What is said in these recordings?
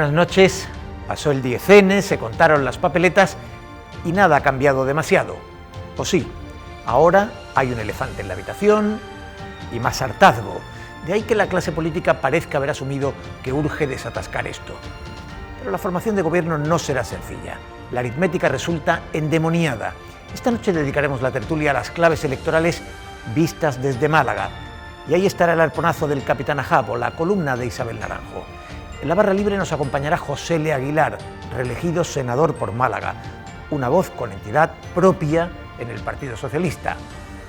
Buenas noches. Pasó el 10N, se contaron las papeletas y nada ha cambiado demasiado. ¿O sí? Ahora hay un elefante en la habitación y más hartazgo. De ahí que la clase política parezca haber asumido que urge desatascar esto. Pero la formación de gobierno no será sencilla. La aritmética resulta endemoniada. Esta noche dedicaremos la tertulia a las claves electorales vistas desde Málaga. Y ahí estará el arponazo del capitán Ahab o la columna de Isabel Naranjo. En la barra libre nos acompañará José L. Aguilar, reelegido senador por Málaga, una voz con entidad propia en el Partido Socialista,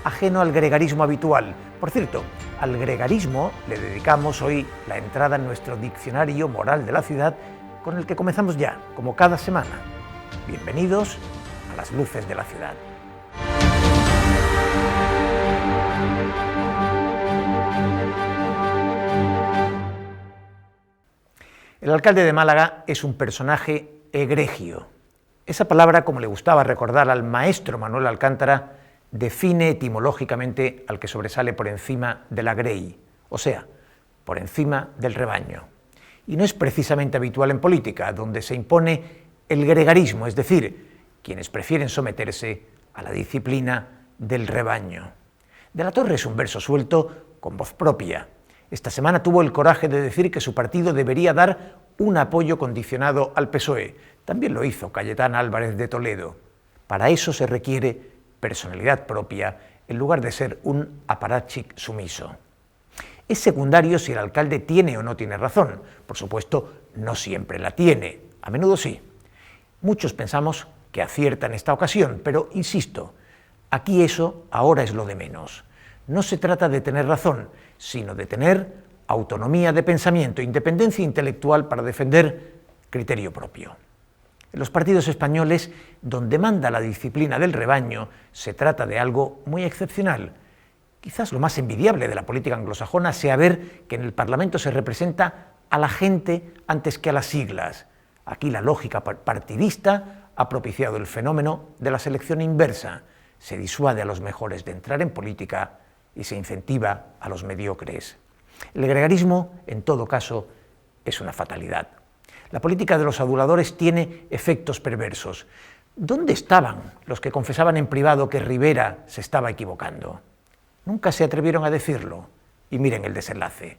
ajeno al gregarismo habitual. Por cierto, al gregarismo le dedicamos hoy la entrada en nuestro diccionario moral de la ciudad, con el que comenzamos ya, como cada semana. Bienvenidos a las luces de la ciudad. El alcalde de Málaga es un personaje egregio. Esa palabra, como le gustaba recordar al maestro Manuel Alcántara, define etimológicamente al que sobresale por encima de la grey, o sea, por encima del rebaño. Y no es precisamente habitual en política, donde se impone el gregarismo, es decir, quienes prefieren someterse a la disciplina del rebaño. De la Torre es un verso suelto con voz propia. Esta semana tuvo el coraje de decir que su partido debería dar un apoyo condicionado al PSOE. También lo hizo Cayetana Álvarez de Toledo. Para eso se requiere personalidad propia, en lugar de ser un aparachic sumiso. Es secundario si el alcalde tiene o no tiene razón. Por supuesto, no siempre la tiene. A menudo sí. Muchos pensamos que acierta en esta ocasión, pero insisto, aquí eso ahora es lo de menos. No se trata de tener razón, sino de tener autonomía de pensamiento, independencia intelectual para defender criterio propio. En los partidos españoles, donde manda la disciplina del rebaño, se trata de algo muy excepcional. Quizás lo más envidiable de la política anglosajona sea ver que en el Parlamento se representa a la gente antes que a las siglas. Aquí la lógica partidista ha propiciado el fenómeno de la selección inversa. Se disuade a los mejores de entrar en política y se incentiva a los mediocres. El gregarismo, en todo caso, es una fatalidad. La política de los aduladores tiene efectos perversos. ¿Dónde estaban los que confesaban en privado que Rivera se estaba equivocando? Nunca se atrevieron a decirlo. Y miren el desenlace.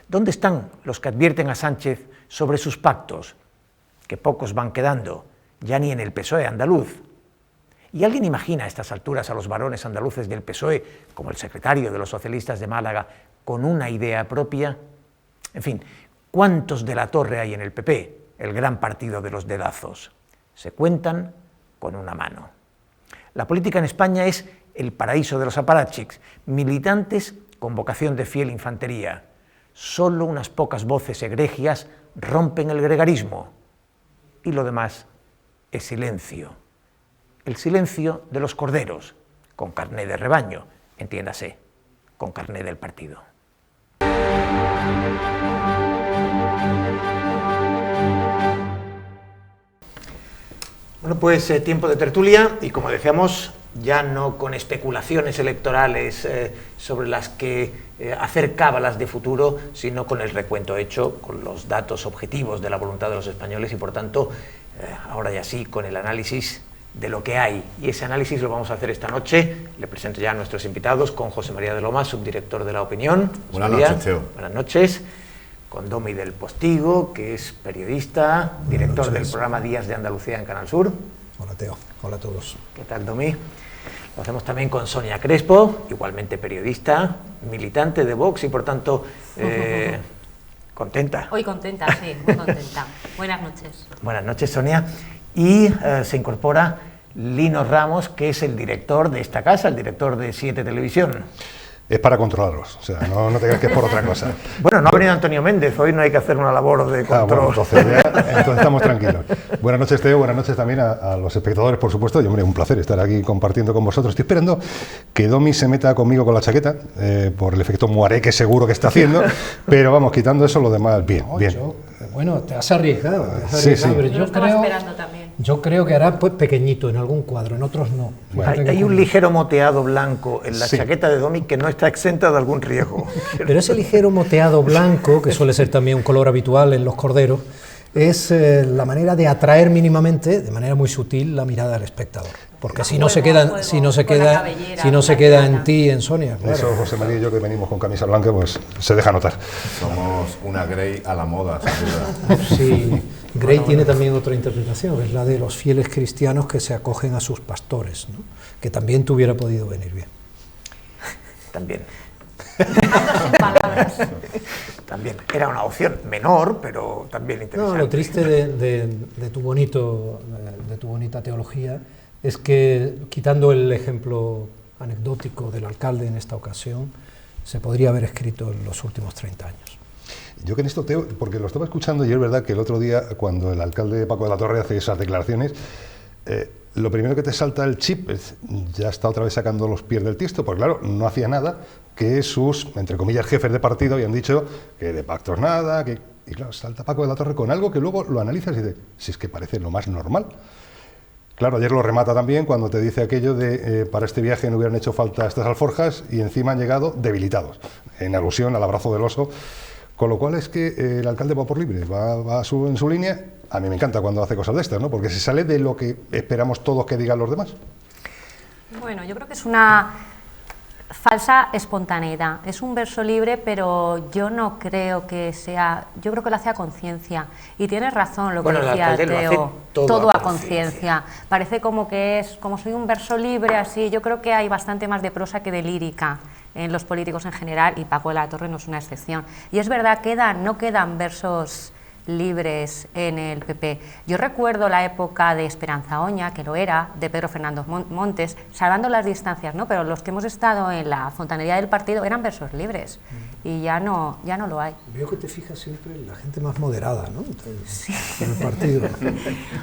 ¿Dónde están los que advierten a Sánchez sobre sus pactos? Que pocos van quedando, ya ni en el PSOE andaluz. ¿Y alguien imagina a estas alturas a los varones andaluces del PSOE, como el secretario de los socialistas de Málaga, con una idea propia? En fin, ¿cuántos de la Torre hay en el PP, el gran partido de los dedazos? Se cuentan con una mano. La política en España es el paraíso de los aparachics, militantes con vocación de fiel infantería. Solo unas pocas voces egregias rompen el gregarismo y lo demás es silencio. El silencio de los corderos, con carné de rebaño, entiéndase, con carné del partido. Bueno, pues tiempo de tertulia y, como decíamos, ya no con especulaciones electorales sobre las que hacer cábalas de futuro, sino con el recuento hecho, con los datos objetivos de la voluntad de los españoles y, por tanto, ahora ya sí, con el análisis de lo que hay. Y ese análisis lo vamos a hacer esta noche. Le presento ya a nuestros invitados con José María de Loma, subdirector de La Opinión. Buenas noches, Teo. Buenas noches. Con Domi del Postigo, que es periodista, director del programa Días de Andalucía en Canal Sur. Hola, Teo. Hola a todos. ¿Qué tal, Domi? Lo hacemos también con Sonia Crespo, igualmente periodista, militante de Vox y, por tanto, contenta. Hoy contenta, sí, muy contenta. Buenas noches. Buenas noches, Sonia. Y se incorpora Lino Ramos, que es el director de esta casa, el director de 7 Televisión. Es para controlarlos, o sea, no te creas que es por otra cosa. Bueno, no ha venido Antonio Méndez, hoy no hay que hacer una labor de control. Bueno, entonces estamos tranquilos. Buenas noches, Teo, buenas noches también a los espectadores, por supuesto. Y, hombre, un placer estar aquí compartiendo con vosotros. Estoy esperando que Domi se meta conmigo con la chaqueta, por el efecto muareque seguro que está haciendo, pero vamos, quitando eso, lo demás, bien, bien. Bueno, te has arriesgado, Sí. pero yo creo que hará pues, pequeñito en algún cuadro, en otros no. Hay un ligero moteado blanco en la chaqueta de Domi que no está exenta de algún riesgo. Pero ese ligero moteado blanco, que suele ser también un color habitual en los corderos, es la manera de atraer mínimamente, de manera muy sutil, la mirada del espectador. Porque si no se queda, si no se queda en ti, en Sonia. Claro. Eso, José María y yo, que venimos con camisa blanca, pues se deja notar. Somos una Grey a la moda, sin duda. Sí, Grey tiene también otra interpretación, es la de los fieles cristianos que se acogen a sus pastores, ¿no? Que también te hubiera podido venir bien. También. Sin palabras. También. Era una opción menor, pero también interesante. No, lo triste de tu bonita teología es que, quitando el ejemplo anecdótico del alcalde en esta ocasión, se podría haber escrito en los últimos 30 años. Yo que en esto, Teo, porque lo estaba escuchando y es verdad que el otro día, cuando el alcalde Paco de la Torre hace esas declaraciones, lo primero que te salta el chip es, ya está otra vez sacando los pies del tiesto, porque claro, no hacía nada que sus, entre comillas, jefes de partido habían dicho que de pactos nada, que... Y claro, salta Paco de la Torre con algo que luego lo analizas y dices, si es que parece lo más normal. Claro, ayer lo remata también cuando te dice aquello de para este viaje no hubieran hecho falta estas alforjas y encima han llegado debilitados, en alusión al abrazo del oso, con lo cual es que el alcalde va por libre, va en su línea. A mí me encanta cuando hace cosas de estas, ¿no? Porque se sale de lo que esperamos todos que digan los demás. Bueno, yo creo que es una falsa espontaneidad. Es un verso libre, pero yo no creo que sea... Yo creo que lo hace a conciencia. Y tienes razón lo que decía Teo. Todo a conciencia. Parece como que es... Como soy un verso libre, así... Yo creo que hay bastante más de prosa que de lírica en los políticos en general, y Paco de la Torre no es una excepción. Y es verdad, no quedan versos libres en el PP. Yo recuerdo la época de Esperanza Oña, que lo era, de Pedro Fernández Montes, salvando las distancias, ¿no? Pero los que hemos estado en la fontanería del partido eran versos libres, y ya no lo hay. Veo que te fijas siempre en la gente más moderada, ¿no? Sí. En el partido.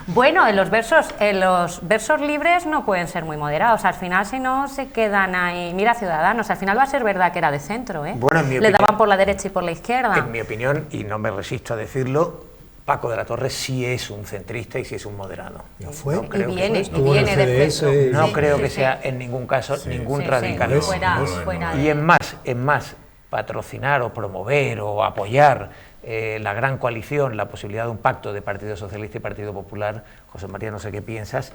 Bueno, en los versos libres no pueden ser muy moderados, al final si no se quedan ahí. Mira Ciudadanos, al final va a ser verdad que era de centro, ¿eh? Bueno, en mi opinión, le daban por la derecha y por la izquierda. En mi opinión, y no me resisto a decirlo, Paco de la Torre sí es un centrista y sí es un moderado. ¿Ya fue? No creo y viene que de centro. No creo que sea en ningún caso ningún radical. Fuera. Y es más, patrocinar o promover o apoyar la gran coalición, la posibilidad de un pacto de Partido Socialista y Partido Popular, José María, no sé qué piensas,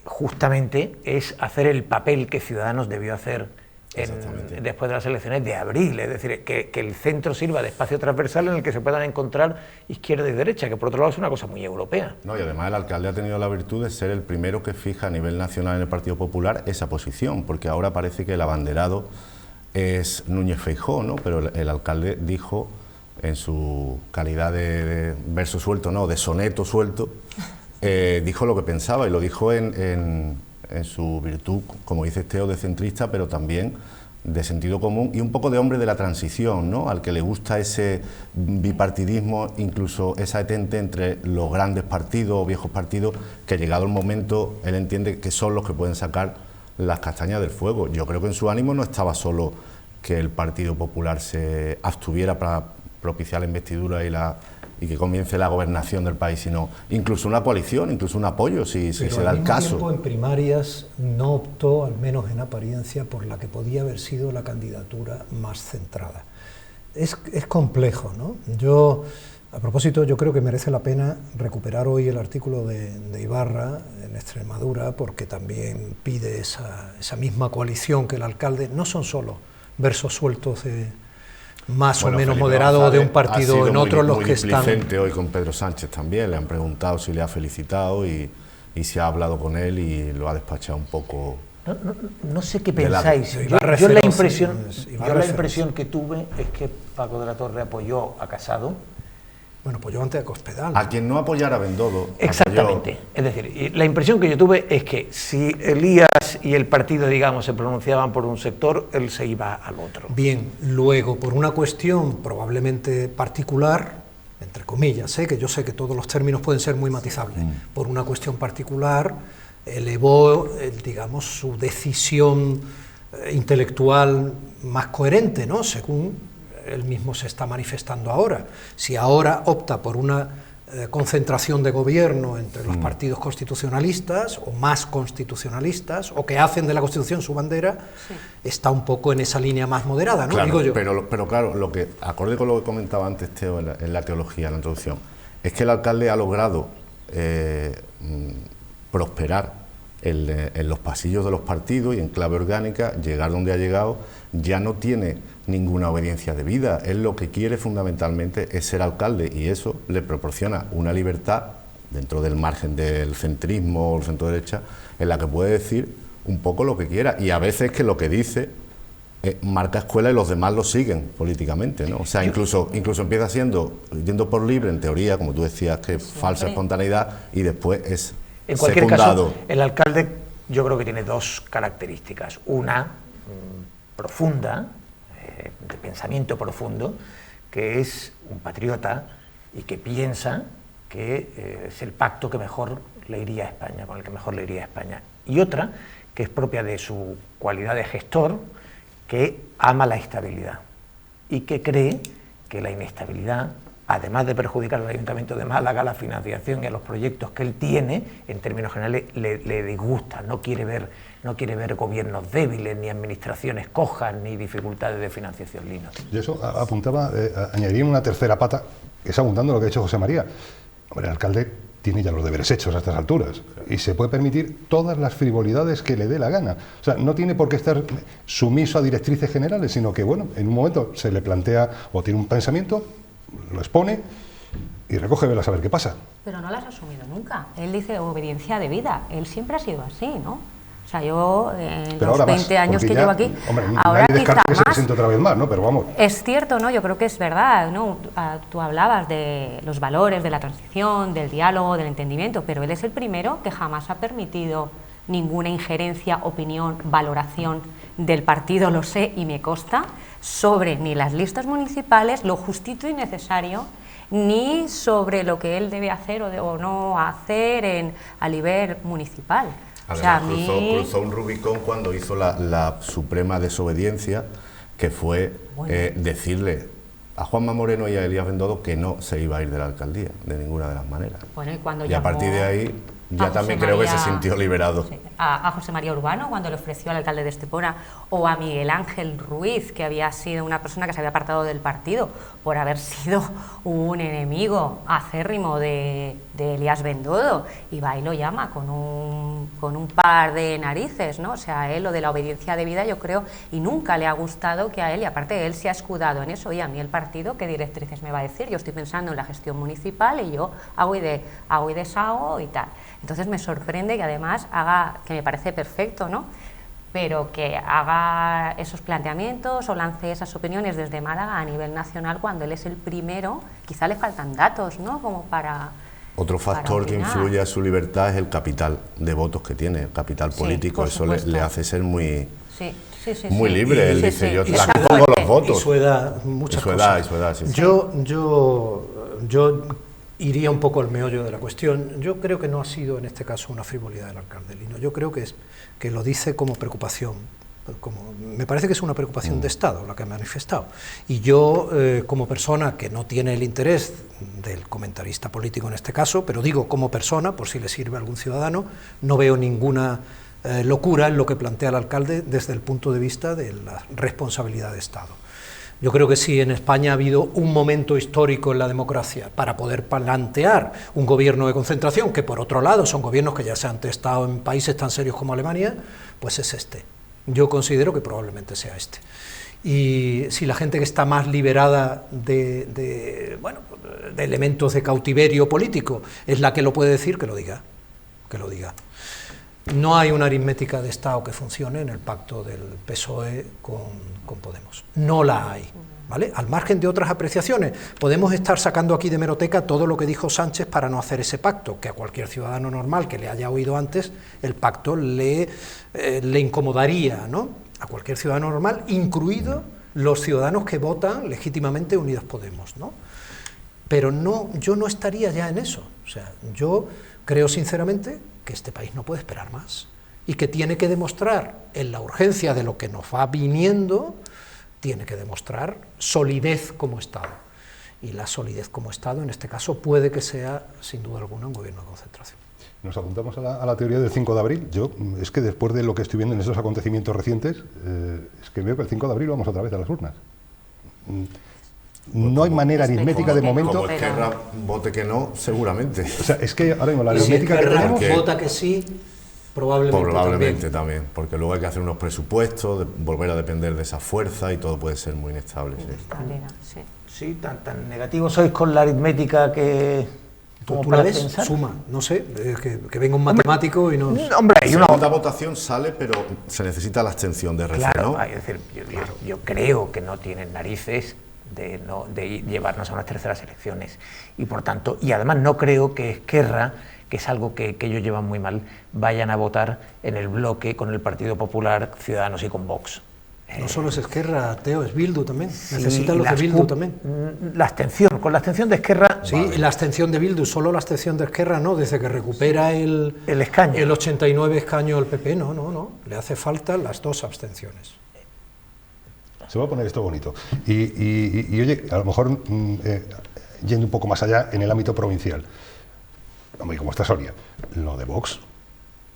justamente es hacer el papel que Ciudadanos debió hacer después de las elecciones de abril, es decir, que el centro sirva de espacio transversal en el que se puedan encontrar izquierda y derecha, que por otro lado es una cosa muy europea. No, y además el alcalde ha tenido la virtud de ser el primero que fija a nivel nacional en el Partido Popular esa posición, porque ahora parece que el abanderado es Núñez Feijóo, ¿no? Pero el alcalde dijo, en su calidad de verso suelto, no, de soneto suelto, dijo lo que pensaba, y lo dijo en su virtud, como dice Teo, de centrista, pero también de sentido común y un poco de hombre de la transición, ¿no? Al que le gusta ese bipartidismo, incluso esa detente entre los grandes partidos o viejos partidos, que llegado el momento él entiende que son los que pueden sacar las castañas del fuego. Yo creo que en su ánimo no estaba solo que el Partido Popular se abstuviera para propiciar la investidura y que comience la gobernación del país, sino incluso una coalición, incluso un apoyo, si se da el caso. Tiempo, en primarias no optó, al menos en apariencia, por la que podía haber sido la candidatura más centrada. Es complejo, ¿no? A propósito, yo creo que merece la pena recuperar hoy el artículo de Ibarra en Extremadura, porque también pide esa misma coalición que el alcalde. No son solo versos sueltos de más o menos moderado de un partido en otro, los que están... Hoy con Pedro Sánchez también, le han preguntado si le ha felicitado y si ha hablado con él y lo ha despachado un poco... No sé qué pensáis. Yo la impresión que tuve es que Paco de la Torre apoyó a Casado. Bueno, apoyó antes a Cospedal. A quien no apoyara a Bendodo. Exactamente. Es decir, la impresión que yo tuve es que si Elías y el partido, digamos, se pronunciaban por un sector, él se iba al otro. Bien, luego, por una cuestión probablemente particular, entre comillas, que yo sé que todos los términos pueden ser muy matizables, por una cuestión particular, elevó, digamos, su decisión intelectual más coherente, ¿no? Según él mismo se está manifestando ahora. Si ahora opta por una concentración de gobierno entre los partidos constitucionalistas o más constitucionalistas, o que hacen de la Constitución su bandera, está un poco en esa línea más moderada, ¿no? Claro, digo yo. Pero claro, acorde con lo que comentaba antes Teo en la teología, en la introducción, es que el alcalde ha logrado prosperar en los pasillos de los partidos y en clave orgánica, llegar donde ha llegado, ya no tiene ninguna obediencia debida. Él lo que quiere fundamentalmente es ser alcalde y eso le proporciona una libertad dentro del margen del centrismo o el centro derecha en la que puede decir un poco lo que quiera y a veces que lo que dice marca escuela y los demás lo siguen políticamente, ¿no? O sea, incluso empieza yendo por libre en teoría, como tú decías, que falsa espontaneidad y después es en cualquier secundado. caso, el alcalde yo creo que tiene dos características. Una profunda, de pensamiento profundo, que es un patriota y que piensa que es el pacto que mejor le iría a España, con el que mejor le iría a España. Y otra, que es propia de su cualidad de gestor, que ama la estabilidad y que cree que la inestabilidad, además de perjudicar al Ayuntamiento de Málaga, la financiación y a los proyectos que él tiene, en términos generales, le disgusta. No quiere ver gobiernos débiles, ni administraciones cojas, ni dificultades de financiación, Lino. Yo eso apuntaba, añadiría una tercera pata, que es abundando lo que ha dicho José María. Hombre, el alcalde tiene ya los deberes hechos a estas alturas y se puede permitir todas las frivolidades que le dé la gana. O sea, no tiene por qué estar sumiso a directrices generales, sino que, bueno, en un momento se le plantea o tiene un pensamiento, lo expone y recoge velas a ver qué pasa. Pero no las ha asumido nunca. Él dice obediencia debida. Él siempre ha sido así, ¿no? O sea, yo en los 20 años que llevo aquí, hombre, ahora nadie descarta quizá que se presente otra vez más, ¿no? Pero vamos. Es cierto, ¿no? Yo creo que es verdad, ¿no? Tú hablabas de los valores, de la transición, del diálogo, del entendimiento, pero él es el primero que jamás ha permitido ninguna injerencia, opinión, valoración del partido, lo sé y me consta, sobre ni las listas municipales, lo justito y necesario, ni sobre lo que él debe hacer o no hacer a nivel municipal. Además, o sea, cruzó un Rubicón cuando hizo la suprema desobediencia, que fue decirle a Juanma Moreno y a Elías Bendodo que no se iba a ir de la alcaldía, de ninguna de las maneras. Bueno, y cuando a partir de ahí ya también creo que se sintió liberado. Sí, a José María Urbano, cuando le ofreció al alcalde de Estepona, o a Miguel Ángel Ruiz, que había sido una persona que se había apartado del partido por haber sido un enemigo acérrimo de Elías Bendodo, y va y lo llama con un par de narices, ¿no? O sea, a él lo de la obediencia debida, yo creo, y nunca le ha gustado que a él, y aparte él se ha escudado en eso, y a mí el partido, ¿qué directrices me va a decir? Yo estoy pensando en la gestión municipal y yo hago y deshago y tal. Entonces me sorprende que además haga, que me parece perfecto, ¿no?, pero que haga esos planteamientos o lance esas opiniones desde Málaga a nivel nacional cuando él es el primero. Quizá le faltan datos, ¿no?, como para... Otro factor que influye a su libertad es el capital de votos que tiene, el capital político. Eso le hace ser muy... muy libre. Él dice, yo pongo los votos. Y su edad, muchas cosas. Sí. Yo iría un poco al meollo de la cuestión. Yo creo que no ha sido en este caso una frivolidad del alcalde Lino. Yo creo que lo dice como preocupación. Me parece que es una preocupación de Estado la que ha manifestado. Y yo, como persona que no tiene el interés del comentarista político en este caso, pero digo como persona, por si le sirve a algún ciudadano, no veo ninguna locura en lo que plantea el alcalde desde el punto de vista de la responsabilidad de Estado. Yo creo que si en España ha habido un momento histórico en la democracia para poder plantear un gobierno de concentración, que por otro lado son gobiernos que ya se han testado en países tan serios como Alemania, pues es este. Yo considero que probablemente sea este. Y si la gente que está más liberada de elementos de cautiverio político es la que lo puede decir, que lo diga. No hay una aritmética de Estado que funcione en el pacto del PSOE con Podemos. No la hay, ¿vale? Al margen de otras apreciaciones, podemos estar sacando aquí de hemeroteca todo lo que dijo Sánchez para no hacer ese pacto, que a cualquier ciudadano normal que le haya oído antes, el pacto le incomodaría, ¿no? A cualquier ciudadano normal, incluido los ciudadanos que votan legítimamente Unidos Podemos, ¿no? Pero no, yo no estaría ya en eso. O sea, yo creo sinceramente que este país no puede esperar más y que tiene que demostrar, en la urgencia de lo que nos va viniendo, tiene que demostrar solidez como Estado. Y la solidez como Estado, en este caso, puede que sea, sin duda alguna, un gobierno de concentración. Nos apuntamos a la teoría del 5 de abril. Yo, es que después de lo que estoy viendo en estos acontecimientos recientes, es que veo que el 5 de abril vamos otra vez a las urnas. no hay manera aritmética de momento. Como Esquerra vote que no, seguramente. O sea, es que ahora mismo la Y si aritmética que Esquerra tenemos... vota que sí, probablemente También, porque luego hay que hacer unos presupuestos, volver a depender de esa fuerza y todo puede ser muy inestable. Sí. Sí, tan negativos sois con la aritmética que... tú para la ves, pensar. suma, no sé, que venga un matemático y no... Hombre, La hay una... segunda votación sale, pero se necesita la abstención de RC, Claro, ¿no? es decir, yo creo que no tienen narices de llevarnos a unas terceras elecciones. Y por tanto, y además no creo que Esquerra, que es algo que ellos llevan muy mal, vayan a votar en el bloque con el Partido Popular, Ciudadanos y con Vox. No solo es Esquerra, Teo, es Bildu también. Sí, Necesitan los de las Bildu CUP, también. La abstención, con la abstención de Esquerra... Sí, y la abstención de Bildu, solo la abstención de Esquerra no, desde que recupera el escaño. el 89 escaño el PP, no, le hace falta las dos abstenciones. Se va a poner esto bonito. Y oye, a lo mejor yendo un poco más allá en el ámbito provincial. Hombre, como está Soria, lo de Vox,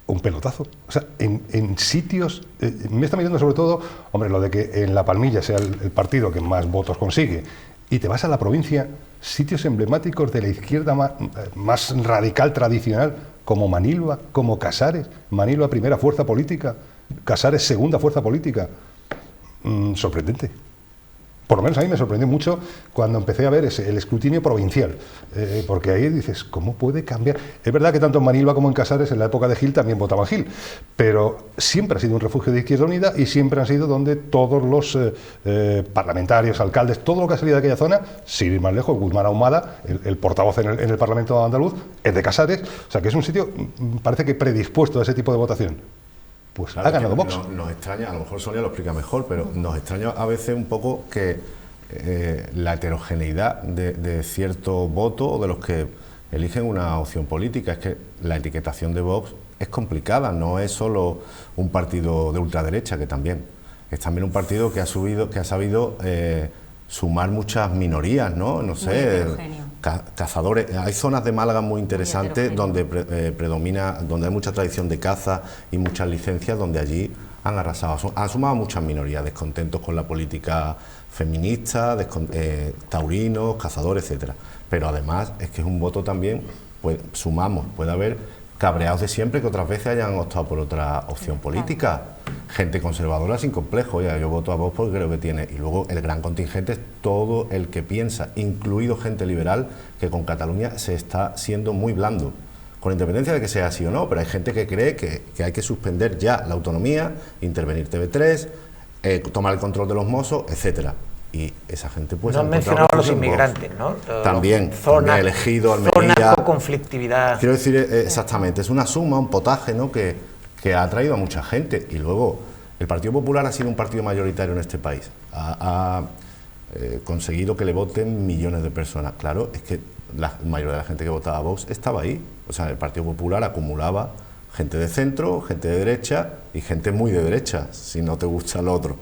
un pelotazo. O sea, en sitios... me está mirando sobre todo, hombre, lo de que en La Palmilla sea el partido que más votos consigue, y te vas a la provincia, sitios emblemáticos de la izquierda más radical, tradicional, como Manilva, como Casares. Manilva, primera fuerza política, Casares, segunda fuerza política. Sorprendente. Por lo menos a mí me sorprendió mucho cuando empecé a ver el escrutinio provincial, porque ahí dices, ¿cómo puede cambiar? Es verdad que tanto en Manilva como en Casares, en la época de Gil, también votaban Gil, pero siempre ha sido un refugio de Izquierda Unida y siempre han sido donde todos los parlamentarios, alcaldes, todo lo que ha salido de aquella zona, sin ir más lejos, Guzmán Ahumada, el portavoz en el Parlamento andaluz, es de Casares, o sea que es un sitio, parece que predispuesto a ese tipo de votación. Pues claro, ha ganado Vox. Nos extraña, a lo mejor Sonia lo explica mejor, pero nos extraña a veces un poco que la heterogeneidad de cierto voto o de los que eligen una opción política. Es que la etiquetación de Vox es complicada, no es solo un partido de ultraderecha, que también es también un partido que ha sabido sumar muchas minorías, ¿no? No sé, cazadores. Hay zonas de Málaga muy interesantes donde predomina, donde hay mucha tradición de caza y muchas licencias, donde allí han arrasado, han sumado muchas minorías, descontentos con la política feminista, taurinos, cazadores, etcétera. Pero además es que es un voto también, pues sumamos, puede haber cabreados de siempre que otras veces hayan optado por otra opción política. Gente conservadora sin complejo, ya yo voto a Vox porque creo que tiene. Y luego el gran contingente es todo el que piensa, incluido gente liberal, que con Cataluña se está siendo muy blando, con independencia de que sea así o no, pero hay gente que cree que hay que suspender ya la autonomía, intervenir TV3, tomar el control de los mozos, etcétera. Y esa gente pues... No han mencionado a los inmigrantes, ¿no? También, zona elegido, Almería... con conflictividad. Quiero decir, exactamente, es una suma, un potaje, ¿no?, que ha atraído a mucha gente. Y luego, el Partido Popular ha sido un partido mayoritario en este país. Ha conseguido que le voten millones de personas. Claro, es que la mayoría de la gente que votaba a Vox estaba ahí. O sea, el Partido Popular acumulaba gente de centro, gente de derecha y gente muy de derecha, si no te gusta lo otro.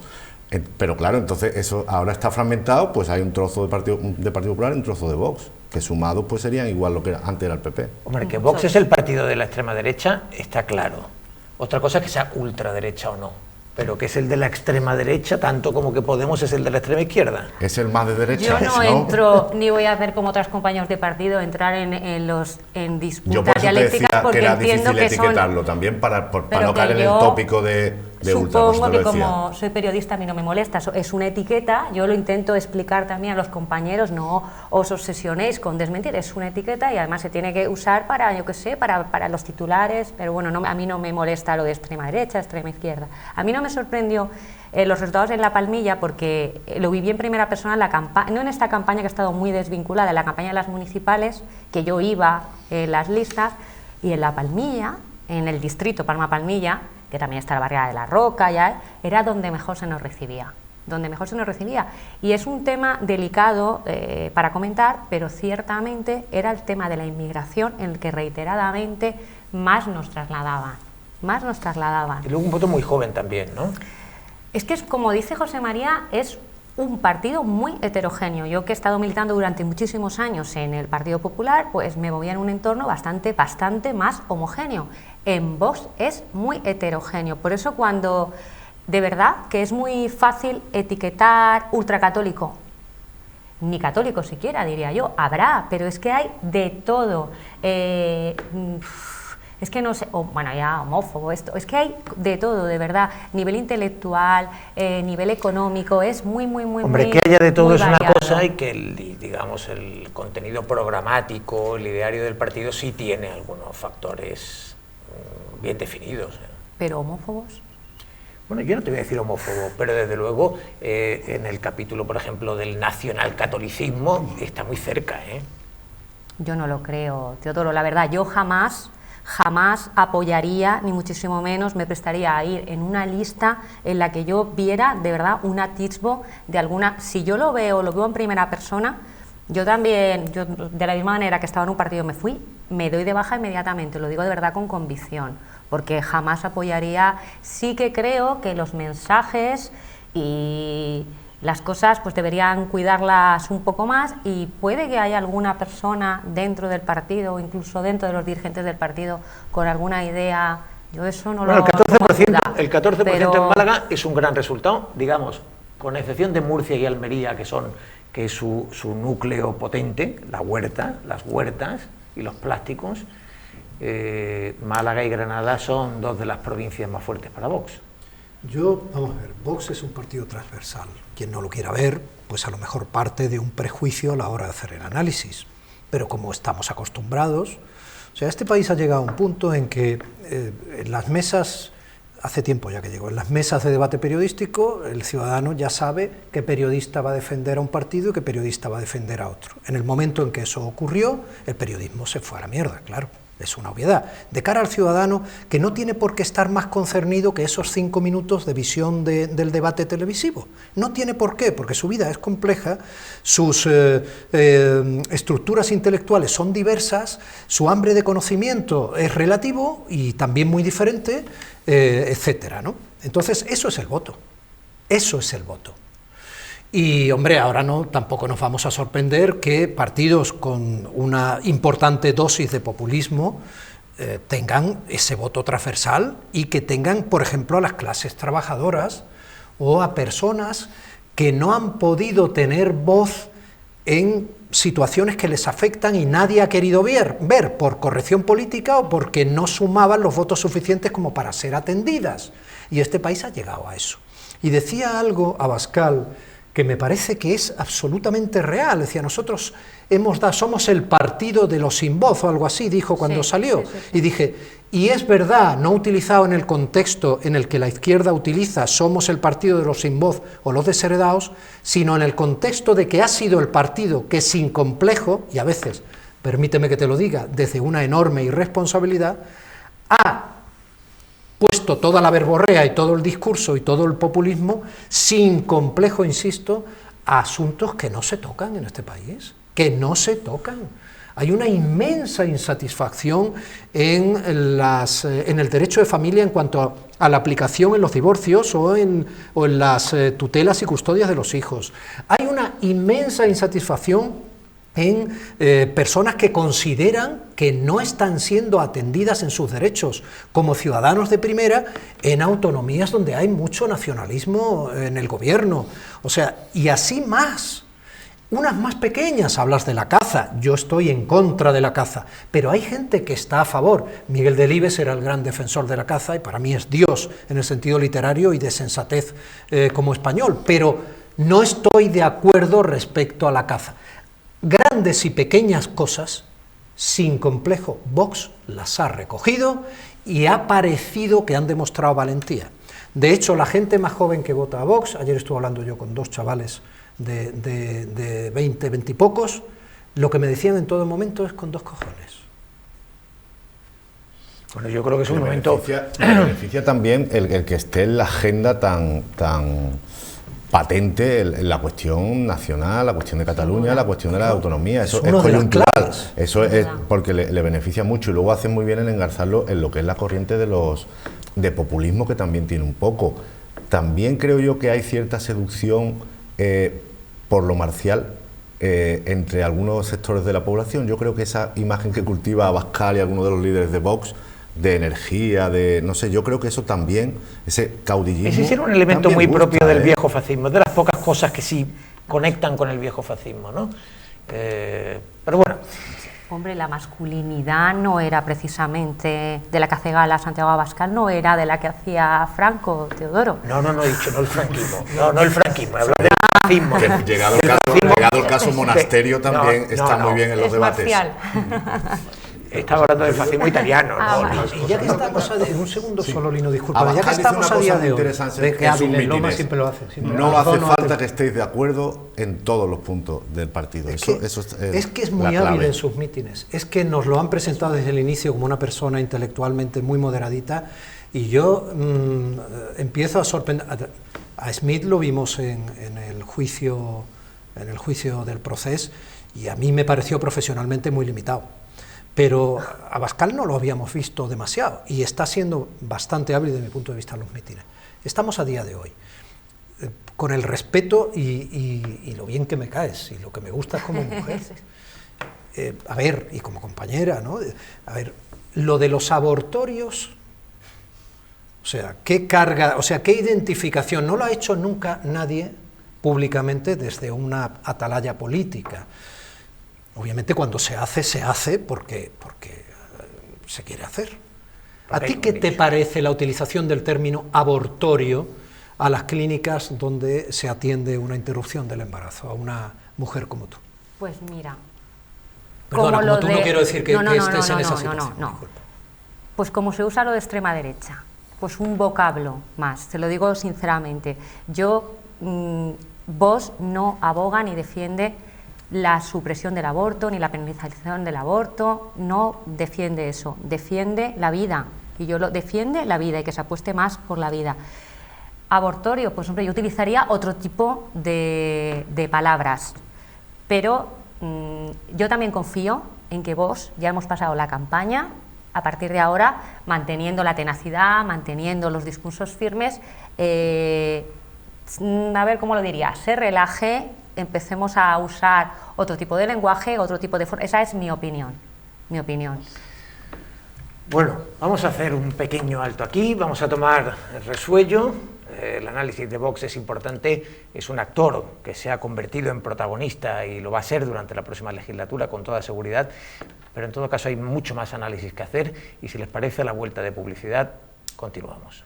Pero claro, entonces eso ahora está fragmentado, pues hay un trozo de Partido Popular y un trozo de Vox, que sumados pues serían igual lo que antes era el PP. Hombre, que Vox es el partido de la extrema derecha, está claro. Otra cosa es que sea ultraderecha o no, pero que es el de la extrema derecha, tanto como que Podemos es el de la extrema izquierda. Es el más de derecha. Yo no entro, ni voy a hacer como otros compañeros de partido, entrar en disputas Yo por eso dialécticas, te decía porque que era entiendo difícil que son... etiquetarlo también para no caer en el yo tópico de ultra. Supongo que como soy periodista a mí no me molesta, es una etiqueta, yo lo intento explicar también a los compañeros, no os obsesionéis con desmentir, es una etiqueta y además se tiene que usar para, yo qué sé, para los titulares, pero bueno, a mí no me molesta lo de extrema derecha, extrema izquierda. A mí no me sorprendió los resultados en La Palmilla porque lo viví en primera persona en la campaña, no en esta campaña que ha estado muy desvinculada, en la campaña de las municipales, que yo iba en las listas, y en La Palmilla, en el distrito Palma-Palmilla, que también está la barriada de la Roca, ya era donde mejor se nos recibía, y es un tema delicado para comentar, pero ciertamente era el tema de la inmigración en el que reiteradamente más nos trasladaban. Y luego un voto muy joven también, ¿no? Es que, como dice José María, es un partido muy heterogéneo. Yo, que he estado militando durante muchísimos años en el Partido Popular, pues me movía en un entorno bastante más homogéneo. En Vox es muy heterogéneo, por eso cuando, de verdad, que es muy fácil etiquetar ultracatólico. ni católicos siquiera, diría yo. Habrá, pero es que hay de todo. Es que no sé, bueno, ya homófobo, esto, es que hay de todo, de verdad, nivel intelectual, nivel económico, es muy, Hombre, que haya de todo es una variado. cosa, y que el contenido programático, el ideario del partido sí tiene algunos factores bien definidos. Pero homófobos. Bueno, yo no te voy a decir homófobo, pero desde luego en el capítulo, por ejemplo, del nacionalcatolicismo está muy cerca, ¿eh? Yo no lo creo, Teodoro, la verdad, yo jamás apoyaría, ni muchísimo menos me prestaría a ir en una lista en la que yo viera de verdad un atisbo de alguna. Si yo lo veo en primera persona, yo también, de la misma manera que estaba en un partido me doy de baja inmediatamente, lo digo de verdad con convicción, porque jamás apoyaría. Sí que creo que los mensajes y las cosas pues deberían cuidarlas un poco más, y puede que haya alguna persona dentro del partido o incluso dentro de los dirigentes del partido con alguna idea. Yo eso no Bueno, lo... el 14% en Málaga es un gran resultado, digamos, con excepción de Murcia y Almería, que es su núcleo potente, las huertas y los plásticos. Málaga y Granada son dos de las provincias más fuertes para Vox. Vamos a ver, Vox es un partido transversal. Quien no lo quiera ver, pues a lo mejor parte de un prejuicio a la hora de hacer el análisis. Pero como estamos acostumbrados, o sea, este país ha llegado a un punto en que en las mesas, hace tiempo ya que llegó, en las mesas de debate periodístico, el ciudadano ya sabe qué periodista va a defender a un partido y qué periodista va a defender a otro. En el momento en que eso ocurrió, el periodismo se fue a la mierda, claro. Es una obviedad. De cara al ciudadano, que no tiene por qué estar más concernido que esos 5 minutos de visión del debate televisivo. No tiene por qué, porque su vida es compleja, sus estructuras intelectuales son diversas, su hambre de conocimiento es relativo y también muy diferente, etcétera, ¿no? Entonces, eso es el voto. Eso es el voto. Y, hombre, ahora tampoco nos vamos a sorprender que partidos con una importante dosis de populismo tengan ese voto transversal y que tengan, por ejemplo, a las clases trabajadoras o a personas que no han podido tener voz en situaciones que les afectan y nadie ha querido ver por corrección política o porque no sumaban los votos suficientes como para ser atendidas. Y este país ha llegado a eso. Y decía algo Abascal que me parece que es absolutamente real. Decía, nosotros somos el partido de los sin voz, o algo así, dijo cuando salió. Sí. Y dije, y es verdad, no utilizado en el contexto en el que la izquierda utiliza, somos el partido de los sin voz o los desheredados, sino en el contexto de que ha sido el partido que sin complejo, y a veces, permíteme que te lo diga, desde una enorme irresponsabilidad, ha puesto toda la verborrea y todo el discurso y todo el populismo, sin complejo, insisto, a asuntos que no se tocan en este país, que no se tocan. Hay una inmensa insatisfacción en el derecho de familia en cuanto a la aplicación en los divorcios o en las tutelas y custodias de los hijos. Hay una inmensa insatisfacción en personas que consideran que no están siendo atendidas en sus derechos como ciudadanos de primera en autonomías donde hay mucho nacionalismo en el gobierno. O sea, y así más. Unas más pequeñas, hablas de la caza, yo estoy en contra de la caza, pero hay gente que está a favor. Miguel Delibes era el gran defensor de la caza y para mí es Dios en el sentido literario y de sensatez como español, pero no estoy de acuerdo respecto a la caza. Grandes y pequeñas cosas, sin complejo, Vox las ha recogido y ha parecido que han demostrado valentía. De hecho, la gente más joven que vota a Vox, ayer estuve hablando yo con 2 chavales de 20 y pocos, lo que me decían en todo momento es con 2 cojones. Bueno, yo creo que es un momento... Beneficia también el que esté en la agenda tan patente la cuestión nacional, la cuestión de Cataluña, la cuestión de la autonomía. Eso es coyuntural, eso es porque le beneficia mucho y luego hacen muy bien en engarzarlo en lo que es la corriente de populismo, que también tiene un poco. También creo yo que hay cierta seducción por lo marcial entre algunos sectores de la población. Yo creo que esa imagen que cultiva Abascal y algunos de los líderes de Vox, de energía, no sé, yo creo que eso también, ese caudillismo... Ese era un elemento muy propio del viejo fascismo, de las pocas cosas que sí conectan con el viejo fascismo, ¿no? Pero bueno. Hombre, la masculinidad no era precisamente de la que hace gala Santiago Abascal, no era de la que hacía Franco, Teodoro. No, he dicho, no el franquismo. No el franquismo, hablo del fascismo. Llegado el caso Monasterio también está muy bien en los debates. Marcial. Estaba hablando del fascismo italiano. Y ya que estamos en un segundo solo, Lino, disculpa, ya que Abascal estamos dice a una día cosa de muy hoy, interesante de que en sus Ávila Loma mítines. siempre lo hace. No hace falta que estéis de acuerdo en todos los puntos del partido. Es que es la muy clave. hábil en sus mítines. Es que nos lo han presentado desde el inicio como una persona intelectualmente muy moderadita, y yo empiezo a sorprender. A Smith lo vimos en el juicio del Procés, y a mí me pareció profesionalmente muy limitado. Pero a Abascal no lo habíamos visto demasiado, y está siendo bastante hábil desde mi punto de vista en los mítines. Estamos a día de hoy, con el respeto y lo bien que me caes, y lo que me gusta es como mujer. A ver, y como compañera, ¿no? A ver, lo de los abortorios, o sea, qué carga, o sea, qué identificación, no lo ha hecho nunca nadie públicamente desde una atalaya política. Obviamente cuando se hace porque se quiere hacer. ¿A ti qué te parece la utilización del término abortorio a las clínicas donde se atiende una interrupción del embarazo a una mujer como tú? Pues mira... Perdona, como tú no quiero decir que estés en esa situación. No. Pues como se usa lo de extrema derecha, pues un vocablo más, te lo digo sinceramente. Vox no aboga ni defiende la supresión del aborto, ni la penalización del aborto, no defiende eso, defiende la vida, y defiende la vida y que se apueste más por la vida. Abortorio, pues hombre, yo utilizaría otro tipo de palabras, pero yo también confío en que Vox, ya hemos pasado la campaña, a partir de ahora, manteniendo la tenacidad, manteniendo los discursos firmes, a ver cómo lo diría, se relaje, empecemos a usar otro tipo de lenguaje, otro tipo de forma. Esa es mi opinión. Bueno, vamos a hacer un pequeño alto aquí, vamos a tomar el resuello. El análisis de Vox es importante, es un actor que se ha convertido en protagonista y lo va a ser durante la próxima legislatura con toda seguridad, pero en todo caso hay mucho más análisis que hacer, y si les parece, a la vuelta de publicidad continuamos.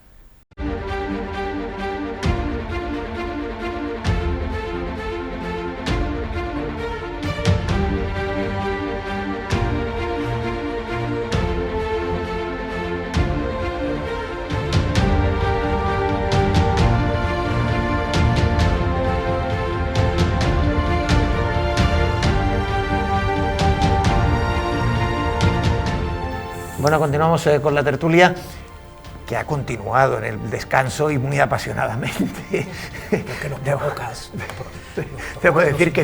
Bueno, continuamos con la tertulia, que ha continuado en el descanso y muy apasionadamente. Porque nos provocas. Debo decir que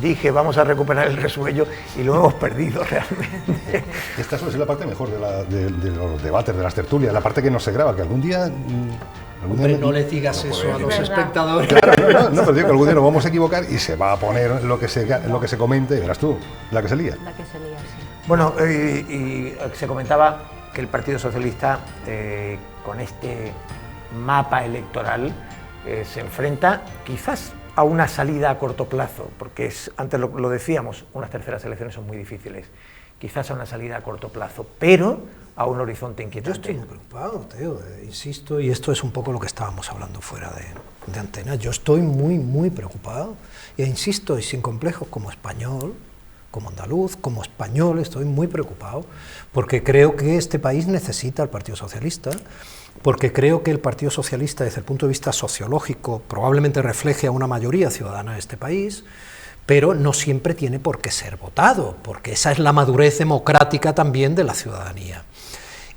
dije vamos a recuperar el resuello y lo hemos perdido realmente. Esta es la parte mejor de los debates, de las tertulias, la parte que no se graba, que algún día... Hombre, no le digas eso a los espectadores. Claro, no, pero digo que algún día nos vamos a equivocar y se va a poner lo que se comente, y verás tú, la que se lía. La que se lía, sí. Bueno, y se comentaba que el Partido Socialista, con este mapa electoral, se enfrenta quizás a una salida a corto plazo, porque antes lo decíamos, unas terceras elecciones son muy difíciles, quizás a una salida a corto plazo, pero a un horizonte inquietante. Yo estoy muy preocupado, Teo, insisto, y esto es un poco lo que estábamos hablando fuera de antena. Yo estoy muy preocupado, e insisto, y sin complejos, como español, como andaluz, como español, estoy muy preocupado, porque creo que este país necesita al Partido Socialista, porque creo que el Partido Socialista, desde el punto de vista sociológico, probablemente refleje a una mayoría ciudadana de este país, pero no siempre tiene por qué ser votado, porque esa es la madurez democrática también de la ciudadanía.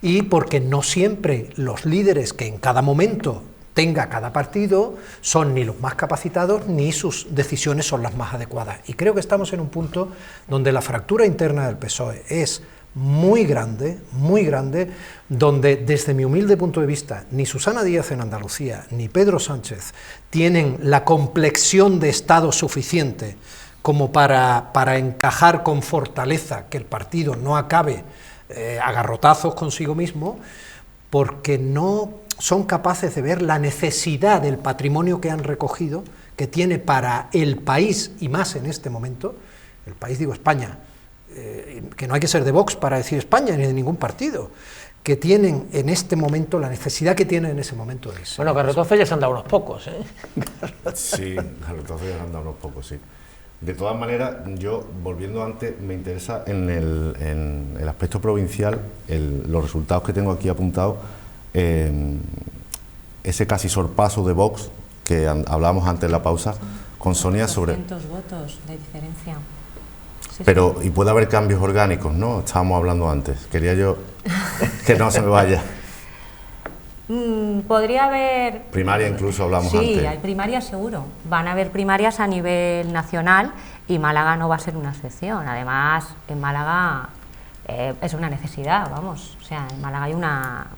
Y porque no siempre los líderes que en cada momento tenga cada partido son ni los más capacitados ni sus decisiones son las más adecuadas. Y creo que estamos en un punto donde la fractura interna del PSOE es muy grande, donde desde mi humilde punto de vista ni Susana Díaz en Andalucía ni Pedro Sánchez tienen la complexión de Estado suficiente como para encajar con fortaleza que el partido no acabe a garrotazos consigo mismo, porque no son capaces de ver la necesidad del patrimonio que han recogido, que tiene para el país, y más en este momento, el país, digo España, que no hay que ser de Vox para decir España, ni de ningún partido, que tienen en este momento, la necesidad que tienen en ese momento es... Bueno, garrotazos ya se han dado unos pocos, ¿eh? Sí, garrotazos ya se han dado unos pocos, sí. De todas maneras, yo, volviendo antes, me interesa en el aspecto provincial, los resultados que tengo aquí apuntados, ese casi sorpaso de Vox, que hablábamos antes en la pausa, con Sonia sobre... 200 votos de diferencia. Sí, pero, sí. y puede haber cambios orgánicos, ¿no? Estábamos hablando antes. Quería yo que no se me vaya. Podría haber... Primaria incluso hablamos antes. Sí, hay primarias seguro. Van a haber primarias a nivel nacional y Málaga no va a ser una excepción. Además, en Málaga es una necesidad, vamos. O sea, en Málaga hay una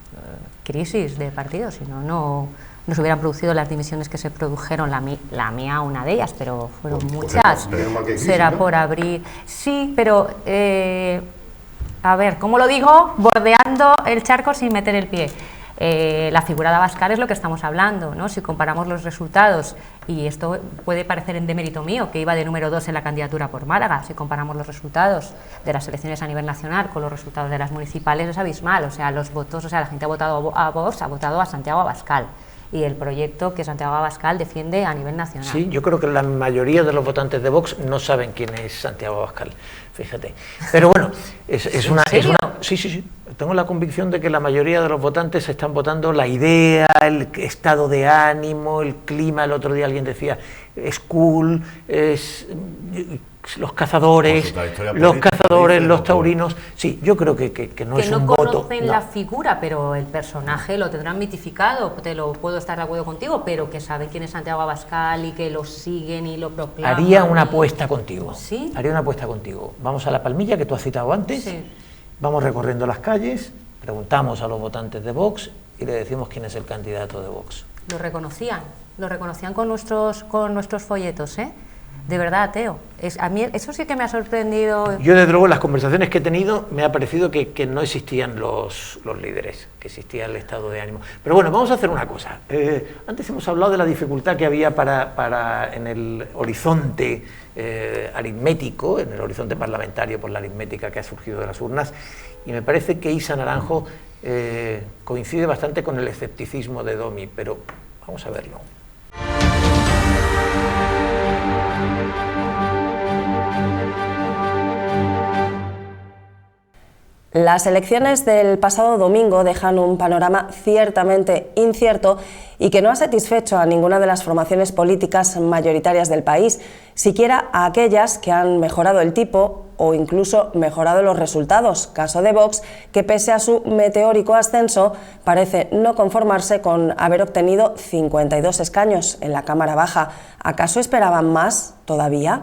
crisis de partidos, si no se hubieran producido las dimisiones que se produjeron, la mía una de ellas, pero fueron muchas. Será ¿no? por abrir. Sí, pero a ver, ¿cómo lo digo? Bordeando el charco sin meter el pie. La figura de Abascal es lo que estamos hablando, ¿no? Si comparamos los resultados, y esto puede parecer en demérito mío, que iba de número 2 en la candidatura por Málaga, si comparamos los resultados de las elecciones a nivel nacional con los resultados de las municipales, es abismal. O sea, los votos, o sea, la gente ha votado a Vox, ha votado a Santiago Abascal, y el proyecto que Santiago Abascal defiende a nivel nacional. Sí, yo creo que la mayoría de los votantes de Vox no saben quién es Santiago Abascal, fíjate. Pero bueno, es una... Sí. Tengo la convicción de que la mayoría de los votantes están votando la idea, el estado de ánimo, el clima. El otro día alguien decía, es cool, es... los cazadores, los taurinos. Sí, yo creo que no es un voto. Que no conocen la figura, pero el personaje lo tendrán mitificado, te lo puedo estar de acuerdo contigo, pero que saben quién es Santiago Abascal y que lo siguen y lo proclaman. Haría una apuesta contigo. ¿Sí? Haría una apuesta contigo. Vamos a La Palmilla, que tú has citado antes. Sí. Vamos recorriendo las calles, preguntamos a los votantes de Vox y le decimos quién es el candidato de Vox. Lo reconocían con nuestros folletos, ¿eh? De verdad, Teo. A mí eso sí que me ha sorprendido. Yo, desde luego, en las conversaciones que he tenido, me ha parecido que no existían los líderes, que existía el estado de ánimo. Pero bueno, vamos a hacer una cosa. Antes hemos hablado de la dificultad que había en el horizonte aritmético, en el horizonte parlamentario por la aritmética que ha surgido de las urnas, y me parece que Isa Naranjo coincide bastante con el escepticismo de Domi, pero vamos a verlo. Las elecciones del pasado domingo dejan un panorama ciertamente incierto y que no ha satisfecho a ninguna de las formaciones políticas mayoritarias del país, siquiera a aquellas que han mejorado el tipo o incluso mejorado los resultados, caso de Vox, que pese a su meteórico ascenso parece no conformarse con haber obtenido 52 escaños en la Cámara Baja. ¿Acaso esperaban más todavía?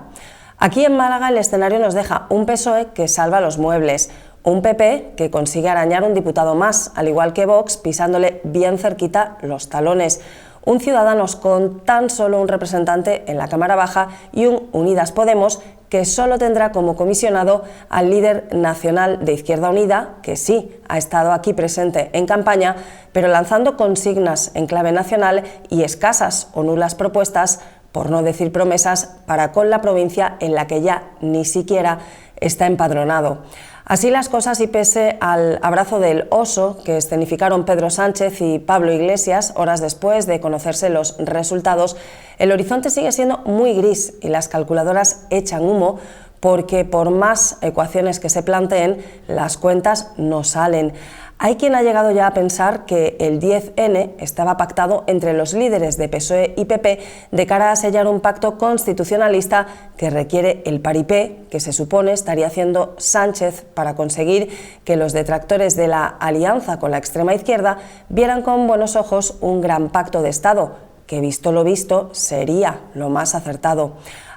Aquí en Málaga el escenario nos deja un PSOE que salva los muebles, un PP que consigue arañar un diputado más, al igual que Vox, pisándole bien cerquita los talones, un Ciudadanos con tan solo un representante en la Cámara Baja y un Unidas Podemos que solo tendrá como comisionado al líder nacional de Izquierda Unida, que sí ha estado aquí presente en campaña, pero lanzando consignas en clave nacional y escasas o nulas propuestas, por no decir promesas, para con la provincia en la que ya ni siquiera está empadronado. Así las cosas, y pese al abrazo del oso que escenificaron Pedro Sánchez y Pablo Iglesias horas después de conocerse los resultados, el horizonte sigue siendo muy gris y las calculadoras echan humo porque por más ecuaciones que se planteen, las cuentas no salen. Hay quien ha llegado ya a pensar que el 10N estaba pactado entre los líderes de PSOE y PP de cara a sellar un pacto constitucionalista que requiere el paripé que se supone estaría haciendo Sánchez para conseguir que los detractores de la alianza con la extrema izquierda vieran con buenos ojos un gran pacto de Estado, que visto lo visto sería lo más acertado.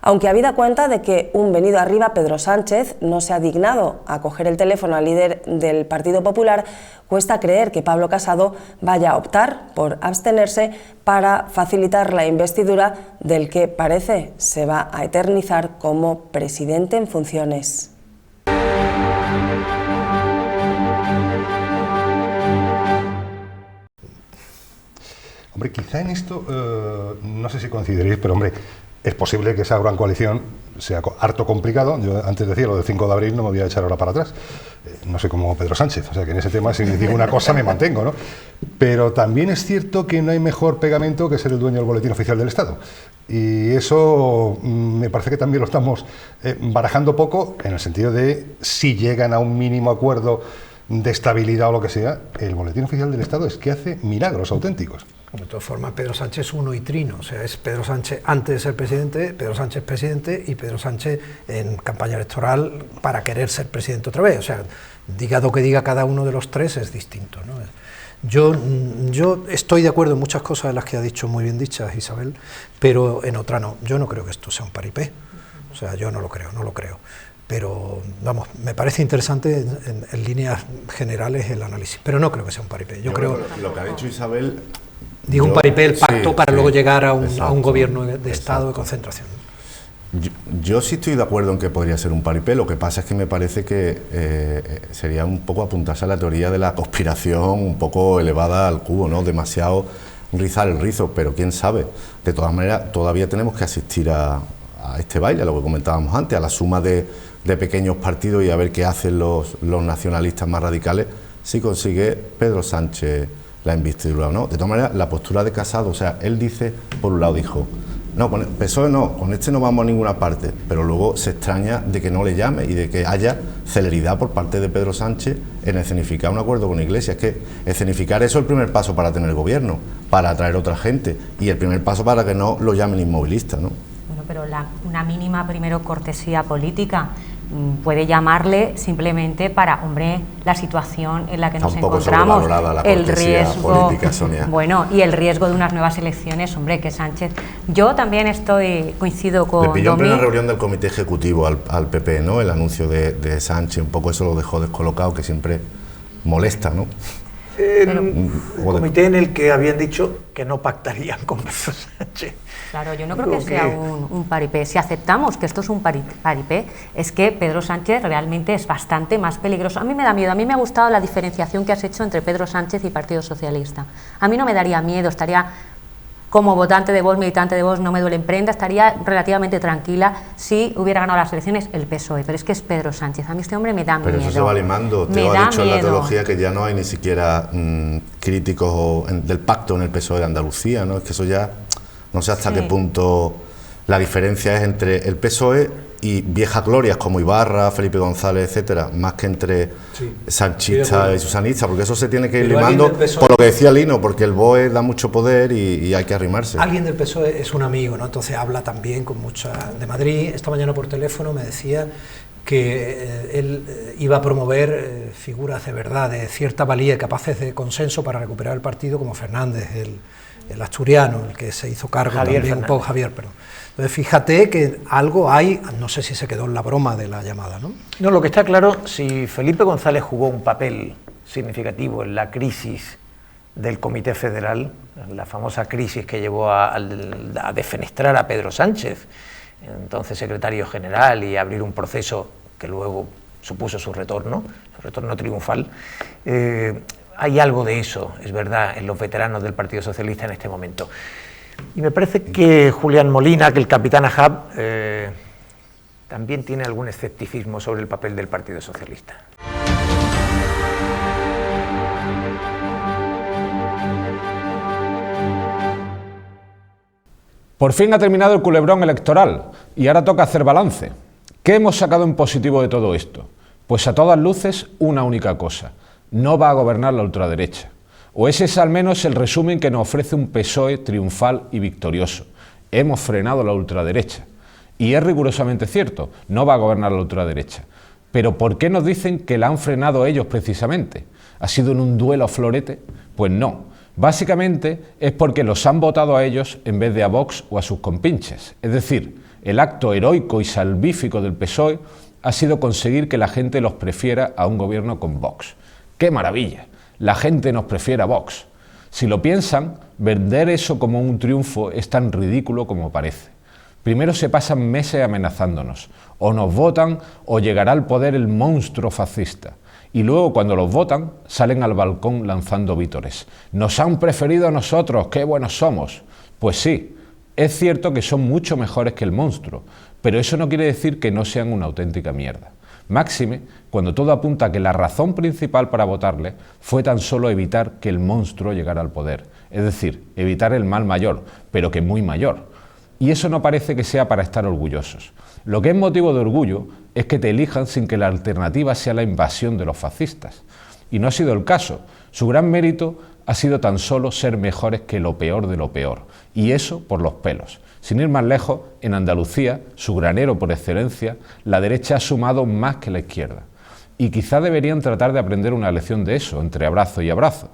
Aunque habida cuenta de que un venido arriba Pedro Sánchez no se ha dignado a coger el teléfono al líder del Partido Popular, cuesta creer que Pablo Casado vaya a optar por abstenerse para facilitar la investidura del que parece se va a eternizar como presidente en funciones. Hombre, quizá en esto, no sé si coincidiréis, pero hombre, es posible que esa gran coalición sea harto complicado. Yo antes decía lo del 5 de abril, no me voy a echar ahora para atrás. No sé cómo Pedro Sánchez, o sea que en ese tema si me digo una cosa me mantengo, ¿no? Pero también es cierto que no hay mejor pegamento que ser el dueño del Boletín Oficial del Estado. Y eso me parece que también lo estamos barajando poco, en el sentido de si llegan a un mínimo acuerdo de estabilidad o lo que sea, el Boletín Oficial del Estado es que hace milagros auténticos. De todas formas, Pedro Sánchez es uno y trino, o sea, es Pedro Sánchez antes de ser presidente, Pedro Sánchez presidente y Pedro Sánchez en campaña electoral para querer ser presidente otra vez. O sea, diga lo que diga cada uno de los tres es distinto, ¿no? Yo estoy de acuerdo en muchas cosas de las que ha dicho, muy bien dichas Isabel, pero en otra no. Yo no creo que esto sea un paripé, o sea, yo no lo creo. Pero, vamos, me parece interesante en líneas generales el análisis, pero no creo que sea un paripé. Yo creo lo que ha dicho Isabel... Digo, un paripé, el pacto sí, para luego llegar a un exacto, gobierno de Estado exacto. de concentración. Yo sí estoy de acuerdo en que podría ser un paripé, lo que pasa es que me parece que sería un poco apuntarse a la teoría de la conspiración un poco elevada al cubo, ¿no? Demasiado rizar el rizo, pero quién sabe. De todas maneras, todavía tenemos que asistir a este baile, a lo que comentábamos antes, a la suma de pequeños partidos y a ver qué hacen los nacionalistas más radicales si consigue Pedro Sánchez la investidura o no. De todas maneras, la postura de Casado, o sea, él dice, por un lado dijo, no, con el PSOE no, con este no vamos a ninguna parte, pero luego se extraña de que no le llame y de que haya celeridad por parte de Pedro Sánchez en escenificar un acuerdo con Iglesias. Es que escenificar eso es el primer paso para tener gobierno, para atraer otra gente y el primer paso para que no lo llamen inmovilista, ¿no? Bueno, pero una mínima primero cortesía política puede llamarle simplemente para, hombre, la situación en la que nos encontramos, el riesgo política, Sonia. Bueno, y el riesgo de unas nuevas elecciones, hombre, que Sánchez. Yo también coincido con Le pilló en Domi. plena reunión del comité ejecutivo al PP, ¿no? El anuncio de Sánchez, un poco eso lo dejó descolocado, que siempre molesta, ¿no? El comité en el que habían dicho que no pactarían con Pedro Sánchez. Claro, yo no creo que sea un paripé. Si aceptamos que esto es un paripé, es que Pedro Sánchez realmente es bastante más peligroso. A mí me da miedo, a mí me ha gustado la diferenciación que has hecho entre Pedro Sánchez y Partido Socialista. A mí no me daría miedo, estaría como votante de Vox, militante de Vox, no me duele en prenda, estaría relativamente tranquila si hubiera ganado las elecciones el PSOE, pero es que es Pedro Sánchez. A mí este hombre me da miedo. Pero eso se va limando. Teo ha dicho en la teología que ya no hay ni siquiera críticos del pacto en el PSOE de Andalucía, ¿no? Es que eso ya, no sé hasta qué punto la diferencia es entre el PSOE y viejas glorias como Ibarra, Felipe González, etcétera, más que entre sanchistas y susanistas, porque eso se tiene que ir limando por lo que decía Lino, porque el BOE da mucho poder y hay que arrimarse. Alguien del PSOE es un amigo, ¿no? Entonces habla también con mucha de Madrid. Esta mañana por teléfono me decía que él iba a promover figuras de verdad, de cierta valía, capaces de consenso para recuperar el partido, como Fernández, el asturiano, el que se hizo cargo también un poco, Javier, perdón. Entonces, fíjate que algo hay, no sé si se quedó en la broma de la llamada, ¿no? No, lo que está claro, si Felipe González jugó un papel significativo en la crisis del Comité Federal, la famosa crisis que llevó a defenestrar a Pedro Sánchez, entonces secretario general, y abrir un proceso que luego supuso su retorno triunfal, hay algo de eso, es verdad, en los veteranos del Partido Socialista en este momento. Y me parece que Julián Molina, que el capitán Ahab, también tiene algún escepticismo sobre el papel del Partido Socialista. Por fin ha terminado el culebrón electoral y ahora toca hacer balance. ¿Qué hemos sacado en positivo de todo esto? Pues a todas luces una única cosa: no va a gobernar la ultraderecha. O ese es al menos el resumen que nos ofrece un PSOE triunfal y victorioso. Hemos frenado la ultraderecha. Y es rigurosamente cierto, no va a gobernar la ultraderecha. Pero ¿por qué nos dicen que la han frenado ellos precisamente? ¿Ha sido en un duelo a florete? Pues no. Básicamente es porque los han votado a ellos en vez de a Vox o a sus compinches. Es decir, el acto heroico y salvífico del PSOE ha sido conseguir que la gente los prefiera a un gobierno con Vox. ¡Qué maravilla! La gente nos prefiere a Vox. Si lo piensan, vender eso como un triunfo es tan ridículo como parece. Primero se pasan meses amenazándonos, o nos votan o llegará al poder el monstruo fascista. Y luego, cuando los votan, salen al balcón lanzando vítores. ¡Nos han preferido a nosotros! ¡Qué buenos somos! Pues sí, es cierto que son mucho mejores que el monstruo, pero eso no quiere decir que no sean una auténtica mierda. Máxime, cuando todo apunta a que la razón principal para votarle fue tan solo evitar que el monstruo llegara al poder. Es decir, evitar el mal mayor, pero que muy mayor. Y eso no parece que sea para estar orgullosos. Lo que es motivo de orgullo es que te elijan sin que la alternativa sea la invasión de los fascistas. Y no ha sido el caso. Su gran mérito ha sido tan solo ser mejores que lo peor de lo peor. Y eso por los pelos. Sin ir más lejos, en Andalucía, su granero por excelencia, la derecha ha sumado más que la izquierda. Y quizá deberían tratar de aprender una lección de eso, entre abrazo y abrazo.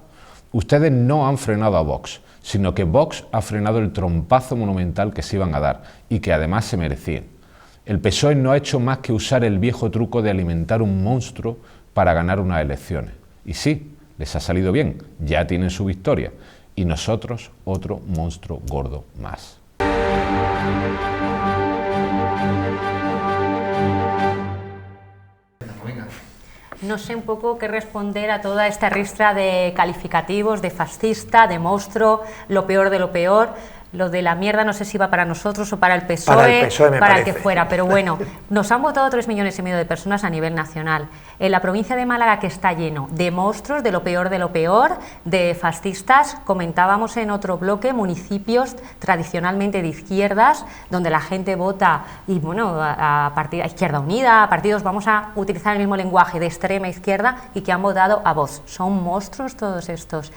Ustedes no han frenado a Vox, sino que Vox ha frenado el trompazo monumental que se iban a dar y que además se merecían. El PSOE no ha hecho más que usar el viejo truco de alimentar un monstruo para ganar unas elecciones. Y sí, les ha salido bien, ya tienen su victoria. Y nosotros otro monstruo gordo más. No sé un poco qué responder a toda esta ristra de calificativos, de fascista, de monstruo, lo peor de lo peor. Lo de la mierda no sé si va para nosotros o para el PSOE, para el que fuera, pero bueno, nos han votado 3,5 millones de personas a nivel nacional. En la provincia de Málaga, que está lleno de monstruos, de lo peor, de fascistas, comentábamos en otro bloque municipios tradicionalmente de izquierdas, donde la gente vota, y bueno, a Izquierda Unida, a partidos, vamos a utilizar el mismo lenguaje, de extrema izquierda, y que han votado a Vox. Son monstruos todos estos.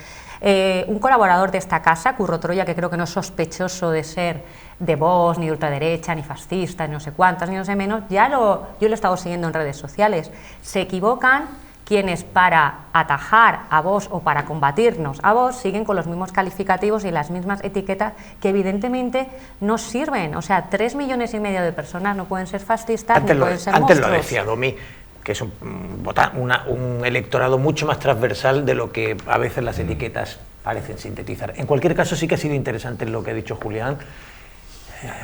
Un colaborador de esta casa, Curro Troya, que creo que no es sospechoso de ser de Vox, ni de ultraderecha, ni fascista, ni no sé cuántas, ni no sé menos, yo lo he estado siguiendo en redes sociales. Se equivocan quienes para atajar a Vox o para combatirnos a Vox siguen con los mismos calificativos y las mismas etiquetas que evidentemente no sirven. O sea, 3,5 millones de personas no pueden ser fascistas ni pueden ser monstruos. Antes lo decía Domi, que es un electorado mucho más transversal de lo que a veces las etiquetas parecen sintetizar. En cualquier caso, sí que ha sido interesante lo que ha dicho Julián,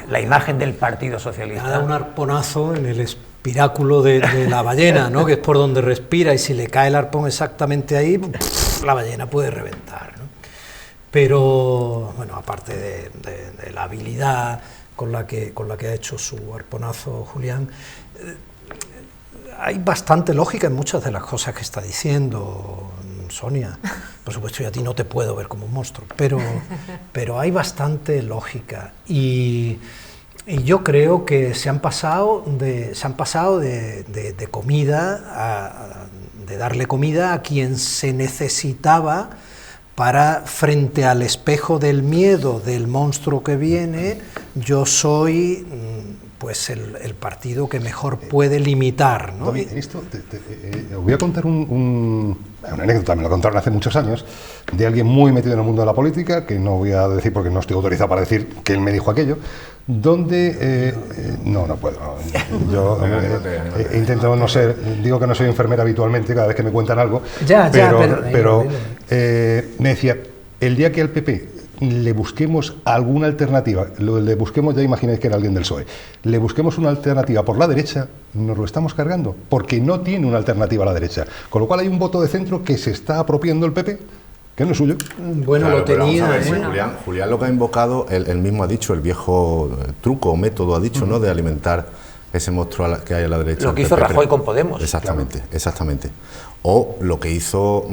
la imagen del Partido Socialista. Da un arponazo en el espiráculo de la ballena, ¿no? Que es por donde respira, y si le cae el arpón exactamente ahí, la ballena puede reventar, ¿no? Pero, bueno, aparte de la habilidad con la que ha hecho su arponazo Julián, hay bastante lógica en muchas de las cosas que está diciendo Sonia. Por supuesto, yo a ti no te puedo ver como un monstruo, pero hay bastante lógica. Y yo creo que se han pasado de comida, de darle comida a quien se necesitaba para, frente al espejo del miedo del monstruo que viene, yo soy pues el partido que mejor puede limitar, ¿no? Domi, en esto os voy a contar una anécdota, me lo contaron hace muchos años, de alguien muy metido en el mundo de la política, que no voy a decir porque no estoy autorizado para decir que él me dijo aquello, donde... no puedo. Yo intento no ser... Digo que no soy enfermera habitualmente cada vez que me cuentan algo, pero me decía, el día que al PP le busquemos alguna alternativa, le busquemos, ya imagináis que era alguien del PSOE, le busquemos una alternativa por la derecha, nos lo estamos cargando, porque no tiene una alternativa a la derecha. Con lo cual hay un voto de centro que se está apropiando el PP, que no es suyo. Bueno, claro, lo tenía. Julián lo que ha invocado, él mismo ha dicho, el viejo truco o método ha dicho, ¿no?, de alimentar ese monstruo que hay a la derecha. Lo que hizo Rajoy con Podemos. Exactamente, claro. Exactamente. O lo que hizo...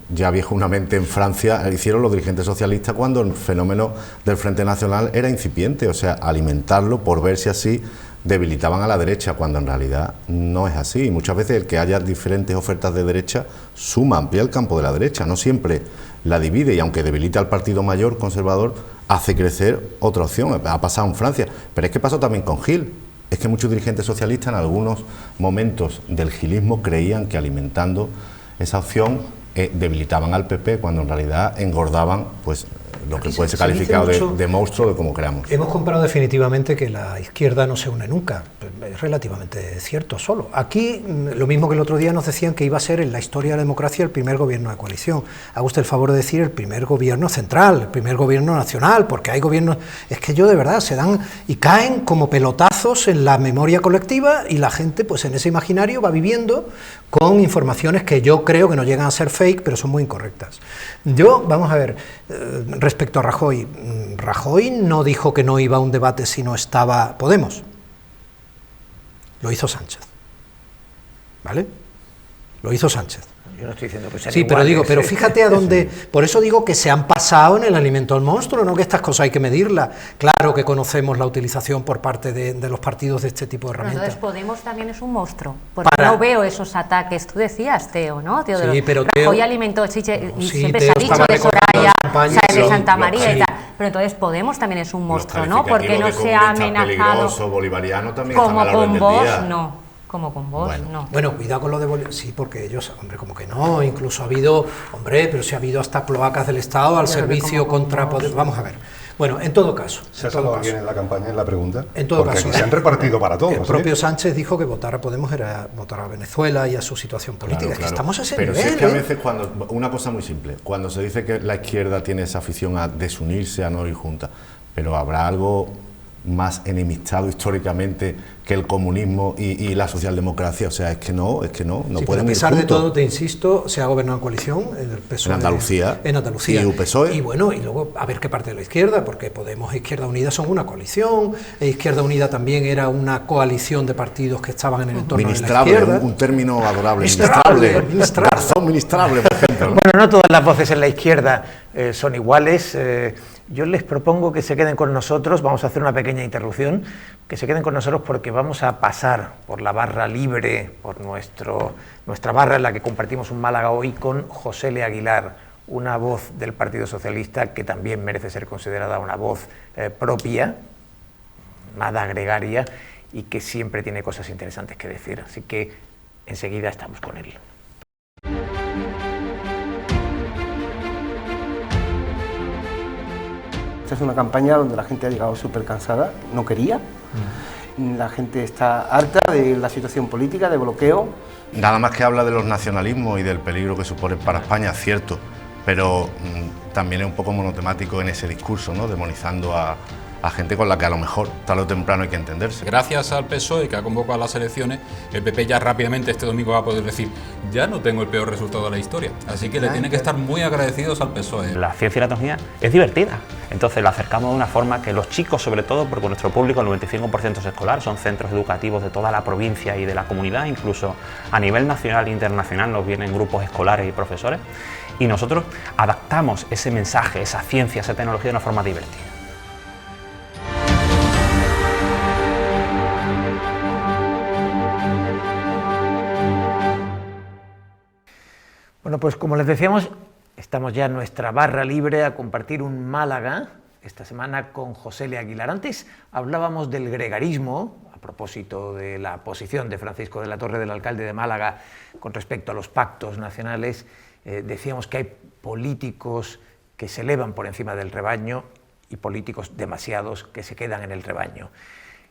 ya viejo una mente en Francia, hicieron los dirigentes socialistas cuando el fenómeno del Frente Nacional era incipiente, o sea, alimentarlo por ver si así debilitaban a la derecha, cuando en realidad no es así. Y muchas veces el que haya diferentes ofertas de derecha suma, amplía el campo de la derecha, no siempre la divide, y aunque debilita al partido mayor conservador, hace crecer otra opción. Ha pasado en Francia, pero es que pasó también con Gil. Es que muchos dirigentes socialistas en algunos momentos del gilismo creían que alimentando esa opción debilitaban al PP, cuando en realidad engordaban pues lo que Aquí puede ser se dice calificado mucho, de monstruo, de como queramos. Hemos comprado definitivamente que la izquierda no se une nunca. Es relativamente cierto solo. Aquí, lo mismo que el otro día nos decían que iba a ser en la historia de la democracia el primer gobierno de coalición. Haga usted el favor de decir el primer gobierno central, el primer gobierno nacional, porque hay gobiernos... Es que yo de verdad se dan y caen como pelotazos en la memoria colectiva y la gente pues en ese imaginario va viviendo con informaciones que yo creo que no llegan a ser fake, pero son muy incorrectas. Yo, vamos a ver, respecto a Rajoy, Rajoy no dijo que no iba a un debate si no estaba Podemos. Lo hizo Sánchez. ¿Vale? Lo hizo Sánchez. Yo no estoy diciendo que sean Sí, pero iguales, digo, pero fíjate a dónde... Por eso digo que se han pasado en el alimento del monstruo, no que estas cosas hay que medirlas. Claro que conocemos la utilización por parte de los partidos de este tipo de Pero herramientas. entonces Podemos también es un monstruo, porque Para- no veo esos ataques. Tú decías, Teo, ¿no? Teo, Sí, pero Rajoy Teo- alimentó Chiche, y Sí, siempre Teo se ha dicho estaba de recordando Soraya, la campaña, ¿sabes? De los- Santa María sí. y tal. Pero entonces Podemos también es un monstruo, ¿no? Los Porque no calificativos se de ha comunista amenazado peligroso, bolivariano también están como a la orden con del vos, día. no. Como con vos, Bueno. no. Bueno, cuidado con lo de Bolivia, sí, porque ellos, hombre, como que no, incluso ha habido, hombre, pero si ha habido hasta cloacas del Estado al Yo creo que servicio como contra vos. Poder. Vamos a ver. Bueno, en todo caso. ¿Se ha en todo salvado caso. alguien en la campaña, en la pregunta? En todo Porque caso, aquí se han repartido para todos. el propio Sánchez dijo que votar a Podemos era votar a Venezuela y a su situación política. Claro, Es que claro. estamos a ese Pero nivel. si es que a ¿eh? veces cuando, una cosa muy simple, cuando se dice que la izquierda tiene esa afición a desunirse, a no ir junta, pero habrá algo más enemistado históricamente que el comunismo y la socialdemocracia, o sea, es que no Sí, pero pueden a ir pesar de juntos. todo, te insisto, se ha gobernado en coalición en el PSOE, En Andalucía. en Andalucía. Y el PSOE. Y bueno, y luego a ver qué parte de la izquierda, porque Podemos e Izquierda Unida son una coalición, e Izquierda Unida también era una coalición de partidos que estaban en el entorno de la Ministrable, izquierda. un término adorable, Ministrable, ministrable. Garzón ministrable, por ejemplo, ¿no? Bueno, no todas las voces en la izquierda son iguales. Yo les propongo que se queden con nosotros, vamos a hacer una pequeña interrupción, que se queden con nosotros porque vamos a pasar por la barra libre, por nuestra barra en la que compartimos un Málaga hoy con José L. Aguilar, una voz del Partido Socialista que también merece ser considerada una voz propia, nada gregaria, y que siempre tiene cosas interesantes que decir. Así que enseguida estamos con él. Esta es una campaña donde la gente ha llegado súper cansada, no quería. La gente está harta de la situación política, de bloqueo. Nada más que habla de los nacionalismos y del peligro que supone para España, cierto, pero también es un poco monotemático en ese discurso, ¿no? Demonizando a gente con la que a lo mejor tarde o temprano hay que entenderse. Gracias al PSOE, que ha convocado a las elecciones, el PP ya rápidamente este domingo va a poder decir: ya no tengo el peor resultado de la historia. Así que le tienen que estar muy agradecidos al PSOE. La ciencia y la tecnología es divertida, entonces la acercamos de una forma que los chicos, sobre todo, porque nuestro público, el 95% es escolar, son centros educativos de toda la provincia y de la comunidad, incluso a nivel nacional e internacional nos vienen grupos escolares y profesores, y nosotros adaptamos ese mensaje, esa ciencia, esa tecnología de una forma divertida. Bueno, pues como les decíamos, estamos ya en nuestra barra libre a compartir un Málaga esta semana con José L. Aguilar. Antes hablábamos del gregarismo, a propósito de la posición de Francisco de la Torre, del alcalde de Málaga, con respecto a los pactos nacionales. Decíamos que hay políticos que se elevan por encima del rebaño y políticos demasiados que se quedan en el rebaño.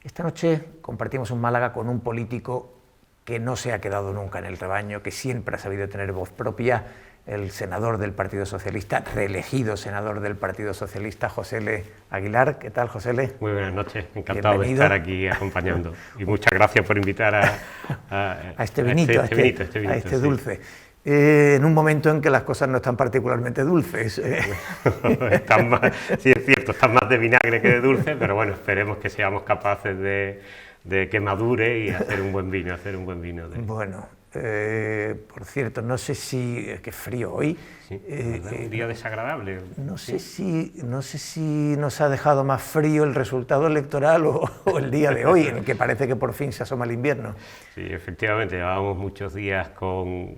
Esta noche compartimos un Málaga con un político que no se ha quedado nunca en el rebaño, que siempre ha sabido tener voz propia, el senador del Partido Socialista, reelegido senador del Partido Socialista, José L. Aguilar. ¿Qué tal, José L? Muy buenas noches, encantado Bienvenido. de estar aquí acompañando. Y muchas gracias por invitar a este vinito, a este dulce. En un momento en que las cosas no están particularmente dulces. Están más, sí, es cierto, están más de vinagre que de dulce, pero bueno, esperemos que seamos capaces de que madure y hacer un buen vino, Bueno, por cierto, no sé si... qué frío hoy. Sí, un día desagradable. No sé si nos ha dejado más frío el resultado electoral o el día de hoy, en el que parece que por fin se asoma el invierno. Sí, efectivamente, llevábamos muchos días con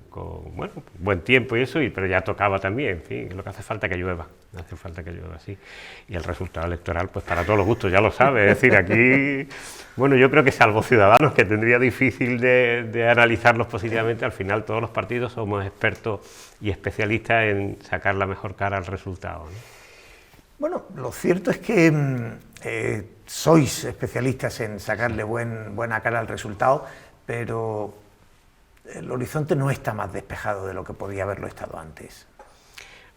bueno, buen tiempo y eso, pero ya tocaba también, en fin, lo que hace falta que llueva, sí. Y el resultado electoral, pues para todos los gustos, ya lo sabe, es decir, aquí, bueno, yo creo que salvo Ciudadanos, que tendría difícil de analizarlos positivamente, al final todos los partidos somos expertos y especialistas en sacar la mejor cara al resultado, ¿no? Bueno, lo cierto es que sois especialistas en sacarle buena cara al resultado, pero el horizonte no está más despejado de lo que podía haberlo estado antes.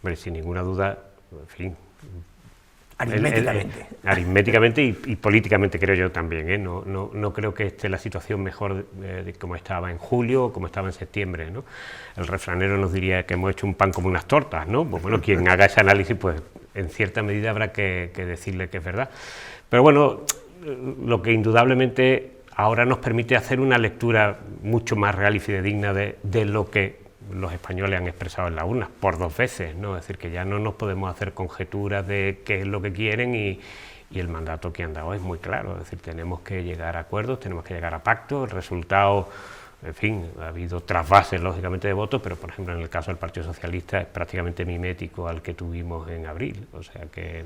Bueno, sin ninguna duda, en fin... Aritméticamente. Aritméticamente y políticamente creo yo también, ¿eh? No creo que esté la situación mejor de como estaba en julio o como estaba en septiembre, ¿no? El refranero nos diría que hemos hecho un pan como unas tortas, ¿no? Pues bueno, quien haga ese análisis, pues en cierta medida habrá que decirle que es verdad. Pero bueno, lo que indudablemente ahora nos permite hacer una lectura mucho más real y fidedigna de lo que los españoles han expresado en las urnas, por 2 veces, ¿no? Es decir, que ya no nos podemos hacer conjeturas de qué es lo que quieren y el mandato que han dado es muy claro, es decir, tenemos que llegar a acuerdos, tenemos que llegar a pactos, el resultado, en fin, ha habido trasvases lógicamente de votos, pero por ejemplo en el caso del Partido Socialista es prácticamente mimético al que tuvimos en abril, o sea que...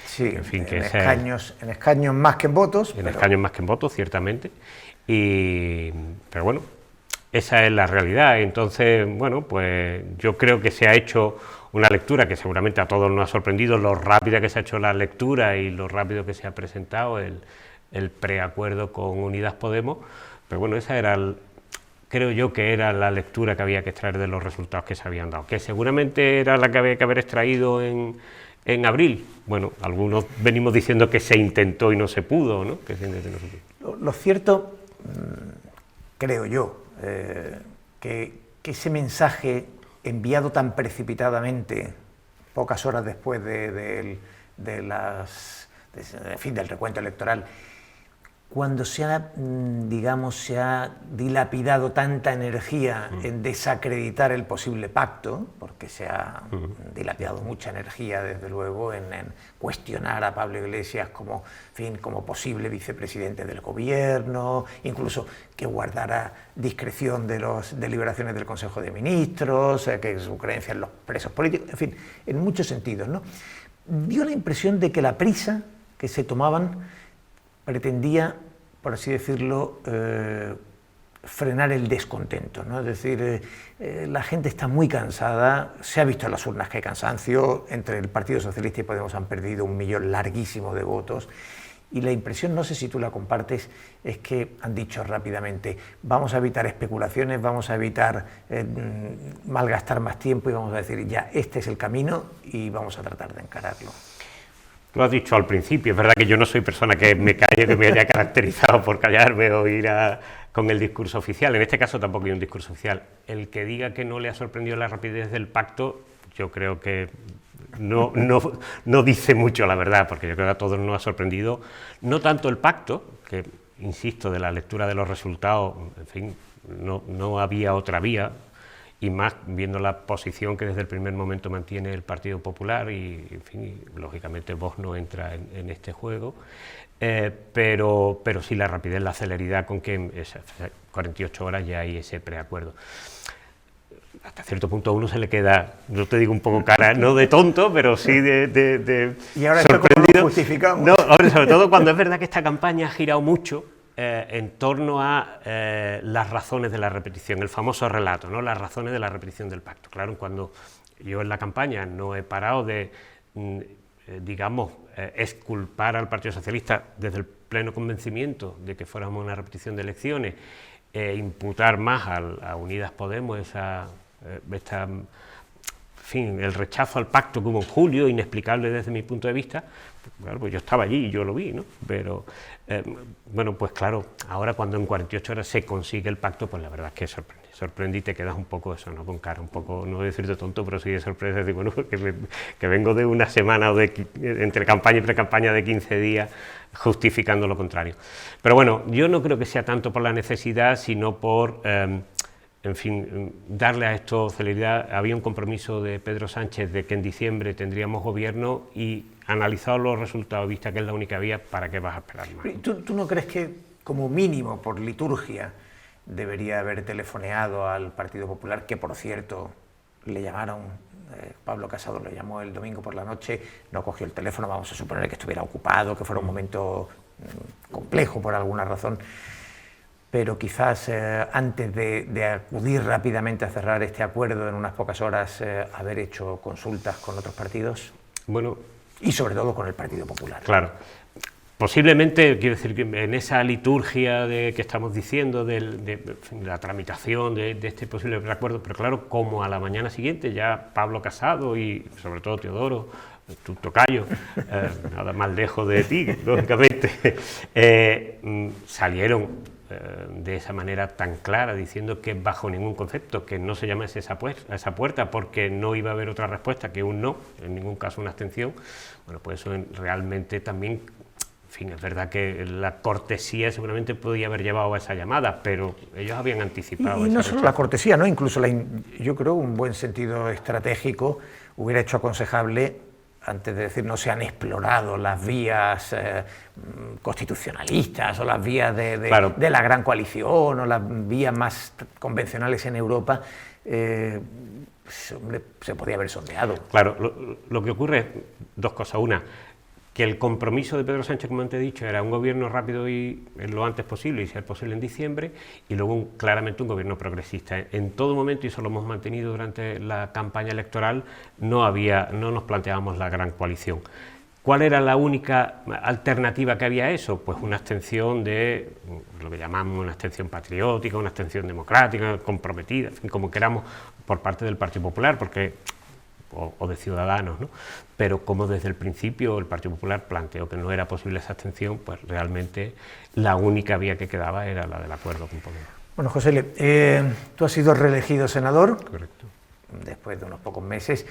Sí, en fin, en escaños más que en votos. En escaños más que en votos, ciertamente, pero bueno, esa es la realidad. Entonces, bueno, pues yo creo que se ha hecho una lectura que seguramente a todos nos ha sorprendido, lo rápida que se ha hecho la lectura y lo rápido que se ha presentado el preacuerdo con Unidas Podemos, pero bueno, esa era, creo yo que era la lectura que había que extraer de los resultados que se habían dado, que seguramente era la que había que haber extraído en abril. Bueno, algunos venimos diciendo que se intentó y no se pudo, ¿no? Lo cierto, creo yo, que ese mensaje enviado tan precipitadamente, pocas horas después del recuento electoral, cuando se ha dilapidado tanta energía en desacreditar el posible pacto, porque se ha dilapidado mucha energía, desde luego, en cuestionar a Pablo Iglesias como posible vicepresidente del gobierno, incluso que guardara discreción de las deliberaciones del Consejo de Ministros, que su creencia en los presos políticos, en fin, en muchos sentidos, ¿no? Dio la impresión de que la prisa que se tomaban pretendía, por así decirlo, frenar el descontento, ¿no? Es decir, la gente está muy cansada, se ha visto en las urnas que hay cansancio, entre el Partido Socialista y Podemos han perdido 1 millón larguísimo de votos, y la impresión, no sé si tú la compartes, es que han dicho rápidamente, vamos a evitar especulaciones, vamos a evitar malgastar más tiempo y vamos a decir, ya, este es el camino y vamos a tratar de encararlo. Lo has dicho al principio, es verdad que yo no soy persona que me calle, que me haya caracterizado por callarme o ir con el discurso oficial. En este caso tampoco hay un discurso oficial. El que diga que no le ha sorprendido la rapidez del pacto, yo creo que no dice mucho la verdad, porque yo creo que a todos nos ha sorprendido, no tanto el pacto, que insisto, de la lectura de los resultados, en fin, no había otra vía, y más viendo la posición que desde el primer momento mantiene el Partido Popular y, en fin, lógicamente Vox no entra en este juego, pero sí la rapidez, la celeridad con que en esas 48 horas ya hay ese preacuerdo. Hasta cierto punto a uno se le queda, no te digo un poco cara, no de tonto, pero sí de y ahora sorprendido. Esto, ¿cómo lo justificamos? No, ahora, sobre todo cuando es verdad que esta campaña ha girado mucho en torno a las razones de la repetición, el famoso relato, ¿no? Las razones de la repetición del pacto. Claro, cuando yo en la campaña no he parado de, exculpar al Partido Socialista desde el pleno convencimiento de que fuéramos una repetición de elecciones, imputar más a Unidas Podemos el rechazo al pacto que hubo en julio, inexplicable desde mi punto de vista. Claro, pues yo estaba allí y yo lo vi, ¿no? Pero, bueno, pues claro, ahora cuando en 48 horas se consigue el pacto, pues la verdad es que sorprende y te quedas un poco eso, ¿no? Con cara un poco, no voy a decirte tonto, pero sí de sorpresa, decir, bueno, que vengo de una semana o entre campaña y pre-campaña de 15 días justificando lo contrario. Pero bueno, yo no creo que sea tanto por la necesidad, sino por... en fin, darle a esto celeridad. Había un compromiso de Pedro Sánchez de que en diciembre tendríamos gobierno y analizado los resultados, vista que es la única vía, ¿para qué vas a esperar más? ¿Tú no crees que, como mínimo, por liturgia, debería haber telefoneado al Partido Popular, que por cierto le llamaron, Pablo Casado lo llamó el domingo por la noche, no cogió el teléfono, vamos a suponer que estuviera ocupado, que fuera un momento complejo por alguna razón, pero quizás antes de acudir rápidamente a cerrar este acuerdo en unas pocas horas, haber hecho consultas con otros partidos? Bueno, Y sobre todo con el Partido Popular. Claro. Posiblemente, quiero decir, que en esa liturgia que estamos diciendo de la tramitación de este posible acuerdo, pero claro, como a la mañana siguiente ya Pablo Casado y sobre todo Teodoro, tu tocayo, nada más lejos de ti, lógicamente, salieron de esa manera tan clara, diciendo que bajo ningún concepto, que no se llamase esa puerta porque no iba a haber otra respuesta que un no, en ningún caso una abstención. Bueno, pues eso realmente también... En fin, es verdad que la cortesía seguramente podía haber llevado a esa llamada, pero ellos habían anticipado. Y no solo la cortesía, ¿no? Incluso yo creo un buen sentido estratégico hubiera hecho aconsejable, antes de decir no se han explorado las vías constitucionalistas o las vías claro, de la gran coalición o las vías más convencionales en Europa, se podía haber sondeado. Claro, lo que ocurre es dos cosas. Una, que el compromiso de Pedro Sánchez, como antes he dicho, era un gobierno rápido y lo antes posible, y si es posible en diciembre, y luego claramente un gobierno progresista. En todo momento, y eso lo hemos mantenido durante la campaña electoral, no nos planteábamos la gran coalición. ¿Cuál era la única alternativa que había a eso? Pues una abstención de lo que llamamos una abstención patriótica, una abstención democrática, comprometida, en fin, como queramos, por parte del Partido Popular, porque... O de Ciudadanos, ¿no? Pero como desde el principio el Partido Popular planteó que no era posible esa abstención, pues realmente la única vía que quedaba era la del acuerdo con Podemos. Bueno, José, tú has sido reelegido senador. Correcto. Después de unos pocos meses.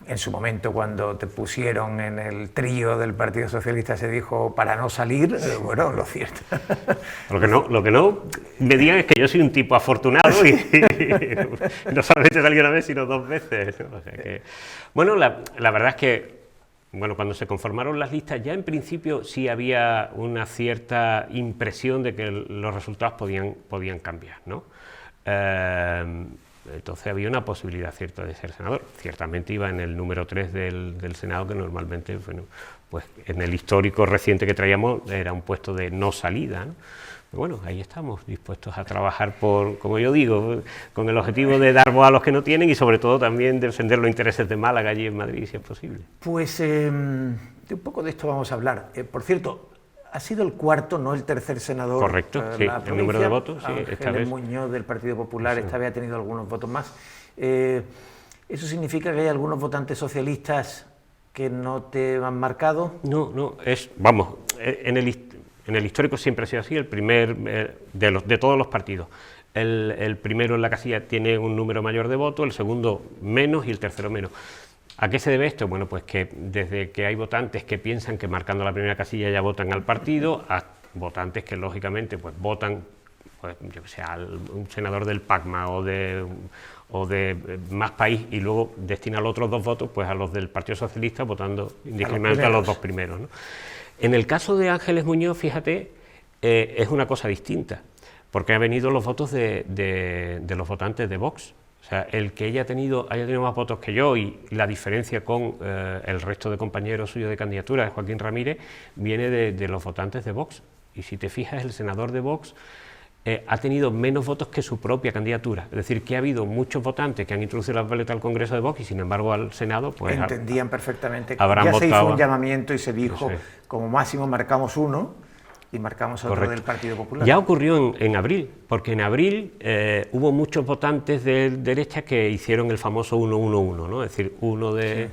En su momento, cuando te pusieron en el trío del Partido Socialista, se dijo para no salir. Bueno, lo cierto. Lo que no me digan es que yo soy un tipo afortunado y no solamente salí una vez, sino 2 veces. O sea que, bueno, la verdad es que cuando se conformaron las listas, ya en principio sí había una cierta impresión de que los resultados podían cambiar, ¿no? Entonces había una posibilidad cierta de ser senador. Ciertamente iba en el número 3 del Senado, que normalmente, bueno, pues en el histórico reciente que traíamos era un puesto de no salida, ¿no? Pero bueno, ahí estamos, dispuestos a trabajar como yo digo, con el objetivo de dar voz a los que no tienen y sobre todo también defender los intereses de Málaga allí en Madrid, si es posible. Pues de un poco de esto vamos a hablar. Por cierto, ha sido el 4, no el 3er senador. Correcto, sí, el número de votos, sí, esta vez. Muñoz del Partido Popular, sí. Esta vez ha tenido algunos votos más. ¿Eso significa que hay algunos votantes socialistas que no te han marcado? No, en el histórico siempre ha sido así, el primer de todos los partidos. El primero en la casilla tiene un número mayor de votos, el segundo menos y el tercero menos. ¿A qué se debe esto? Bueno, pues que desde que hay votantes que piensan que marcando la primera casilla ya votan al partido, a votantes que lógicamente pues votan, pues, yo que sé, a un senador del PACMA o de Más País y luego destinan los otros 2 votos pues a los del Partido Socialista votando indiscriminadamente a los 2 primeros, ¿no? En el caso de Ángeles Muñoz, fíjate, es una cosa distinta, porque han venido los votos de los votantes de Vox. O sea, el que haya tenido más votos que yo y la diferencia con el resto de compañeros suyos de candidatura, de Joaquín Ramírez, viene de los votantes de Vox. Y si te fijas, el senador de Vox ha tenido menos votos que su propia candidatura. Es decir, que ha habido muchos votantes que han introducido la papeleta al Congreso de Vox y, sin embargo, al Senado, pues... Entendían perfectamente que ya se hizo un llamamiento y se dijo, no sé, como máximo marcamos uno y marcamos otro. Correcto. Del Partido Popular. Ya ocurrió en abril, porque en abril Hubo muchos votantes de derecha que hicieron el famoso 1-1-1, ¿no? Es decir, uno de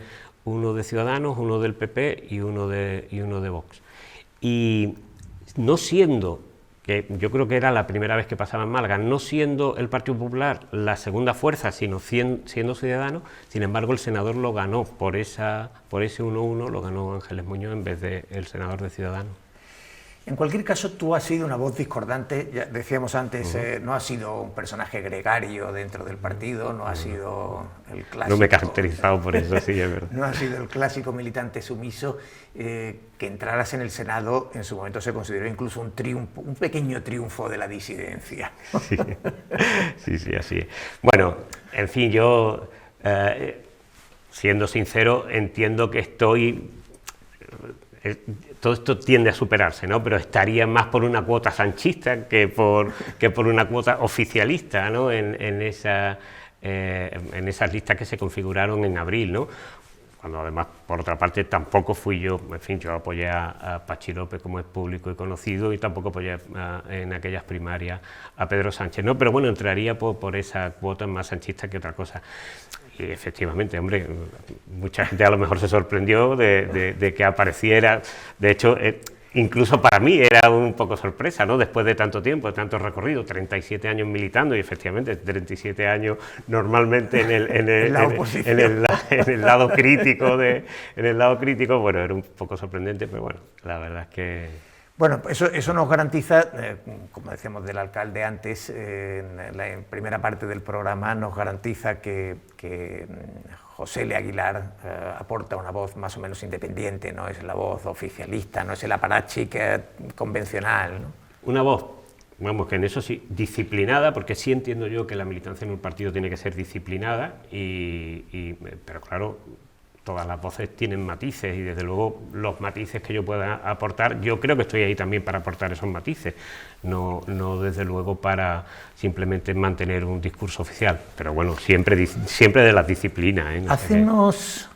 Ciudadanos, uno del PP y uno de Vox. Y no siendo, que yo creo que era la primera vez que pasaba en Málaga, no siendo el Partido Popular la segunda fuerza, sino siendo Ciudadanos, sin embargo el senador lo ganó, por ese 1-1 lo ganó Ángeles Muñoz en vez del senador de Ciudadanos. En cualquier caso, tú has sido una voz discordante, ya decíamos antes, no has sido un personaje gregario dentro del partido, no has sido el clásico... No me he caracterizado por eso, sí, es verdad. No has sido el clásico militante sumiso. Que entraras en el Senado en su momento se consideró incluso un triunfo, un pequeño triunfo de la disidencia. Sí, así es. Bueno, en fin, yo, siendo sincero, entiendo que todo esto tiende a superarse, ¿no? Pero estaría más por una cuota sanchista que por una cuota oficialista, ¿no? En esas listas que se configuraron en abril, ¿no? cuando además, por otra parte, tampoco fui yo, en fin, yo apoyé a Pachi López, como es público y conocido, y tampoco apoyé en aquellas primarias a Pedro Sánchez, ¿no? Pero bueno, entraría por esa cuota más sanchista que otra cosa. Y efectivamente, hombre, mucha gente a lo mejor se sorprendió de que apareciera, de hecho, incluso para mí era un poco sorpresa, ¿no? Después de tanto tiempo, de tanto recorrido, 37 años militando, y efectivamente 37 años normalmente en el lado crítico, bueno, era un poco sorprendente, pero bueno, la verdad es que... Bueno, eso nos garantiza, como decíamos del alcalde antes, en la primera parte del programa, nos garantiza que José L. Aguilar aporta una voz más o menos independiente, no es la voz oficialista, no es el aparachic convencional, ¿no? Una voz, vamos, que en eso sí, disciplinada, porque sí entiendo yo que la militancia en un partido tiene que ser disciplinada, pero claro, todas las voces tienen matices, y desde luego los matices que yo pueda aportar, yo creo que estoy ahí también para aportar esos matices, no desde luego para simplemente mantener un discurso oficial, pero bueno, siempre de las disciplinas, ¿eh?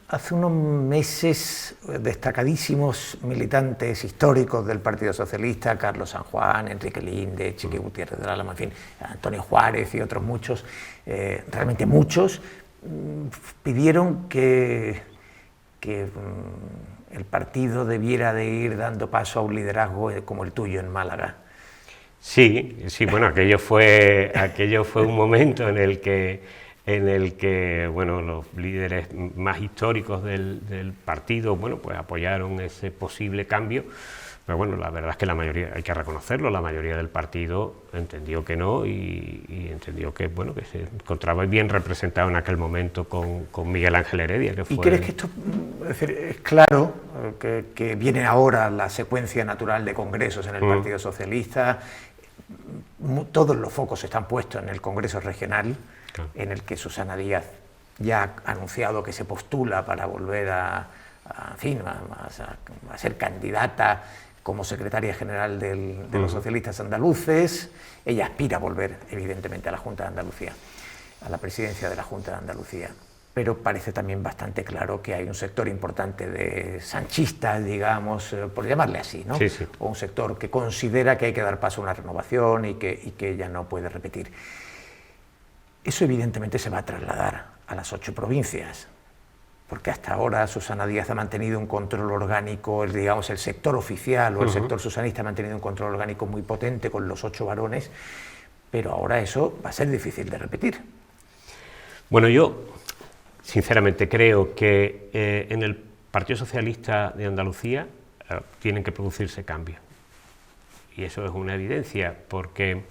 Hace unos meses, destacadísimos militantes históricos del Partido Socialista, Carlos San Juan, Enrique Linde, Chiqui Gutiérrez del Álamo, en fin, Antonio Juárez y otros muchos, realmente muchos, pidieron que el partido debiera de ir dando paso a un liderazgo como el tuyo en Málaga. Sí, bueno, aquello fue un momento en el que bueno, los líderes más históricos del partido, bueno, pues apoyaron ese posible cambio. Pero bueno, la verdad es que la mayoría, hay que reconocerlo, la mayoría del partido entendió que no, y entendió que, bueno, que se encontraba bien representado en aquel momento con Miguel Ángel Heredia, que fue... ¿Y crees que esto, es claro, que viene ahora la secuencia natural de congresos en el Partido Socialista? Todos los focos están puestos en el Congreso Regional, claro, en el que Susana Díaz ya ha anunciado que se postula para volver a ser candidata como secretaria general de los socialistas andaluces. Ella aspira a volver, evidentemente, a la Junta de Andalucía, a la presidencia de la Junta de Andalucía, pero parece también bastante claro que hay un sector importante de sanchistas, digamos, por llamarle así, ¿no? Sí, sí. O un sector que considera que hay que dar paso a una renovación y que ella no puede repetir. Eso evidentemente se va a trasladar a las 8 provincias, porque hasta ahora Susana Díaz ha mantenido un control orgánico, digamos el sector oficial o el sector susanista ha mantenido un control orgánico muy potente con los 8 varones, pero ahora eso va a ser difícil de repetir. Bueno, yo sinceramente creo que en el Partido Socialista de Andalucía tienen que producirse cambios, y eso es una evidencia, porque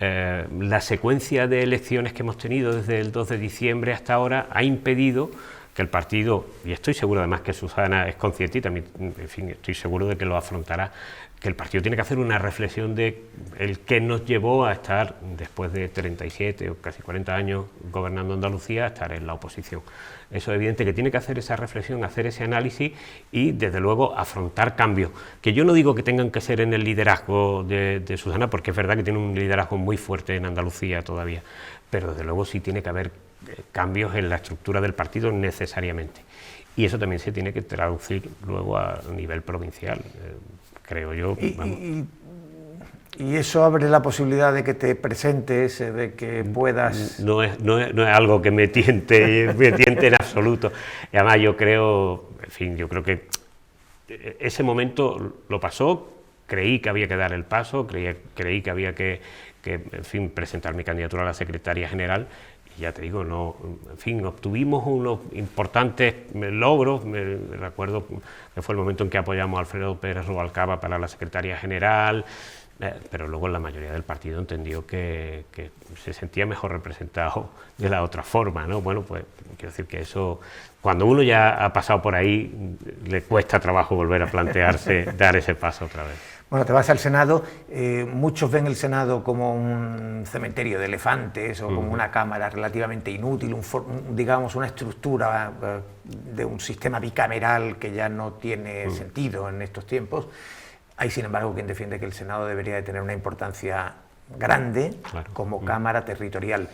la secuencia de elecciones que hemos tenido desde el 2 de diciembre hasta ahora ha impedido que el partido, y estoy seguro además que Susana es consciente y también, en fin, estoy seguro de que lo afrontará, que el partido tiene que hacer una reflexión de el que nos llevó a estar, después de 37 o casi 40 años gobernando Andalucía, a estar en la oposición. Eso es evidente que tiene que hacer esa reflexión, hacer ese análisis y, desde luego, afrontar cambios. Que yo no digo que tengan que ser en el liderazgo de Susana, porque es verdad que tiene un liderazgo muy fuerte en Andalucía todavía, pero desde luego sí tiene que haber cambios en la estructura del partido necesariamente. Y eso también se tiene que traducir luego a nivel provincial, creo yo. ¿Y eso abre la posibilidad de que te presentes, de que puedas...? No es algo que me tiente en absoluto. Y además yo creo, en fin, yo creo que ese momento lo pasó, creí que había que dar el paso, creí que había que en fin, presentar mi candidatura a la secretaria general. Ya te digo, no, en fin, obtuvimos unos importantes logros. Me recuerdo que fue el momento en que apoyamos a Alfredo Pérez Rubalcaba para la Secretaría General, pero luego la mayoría del partido entendió que se sentía mejor representado de la otra forma, ¿no? Bueno, pues quiero decir que eso, cuando uno ya ha pasado por ahí, le cuesta trabajo volver a plantearse dar ese paso otra vez. Bueno, te vas al Senado, muchos ven el Senado como un cementerio de elefantes o como una cámara relativamente inútil, digamos una estructura de un sistema bicameral que ya no tiene sentido en estos tiempos. Hay, sin embargo, quien defiende que el Senado debería de tener una importancia grande, claro, como cámara territorial.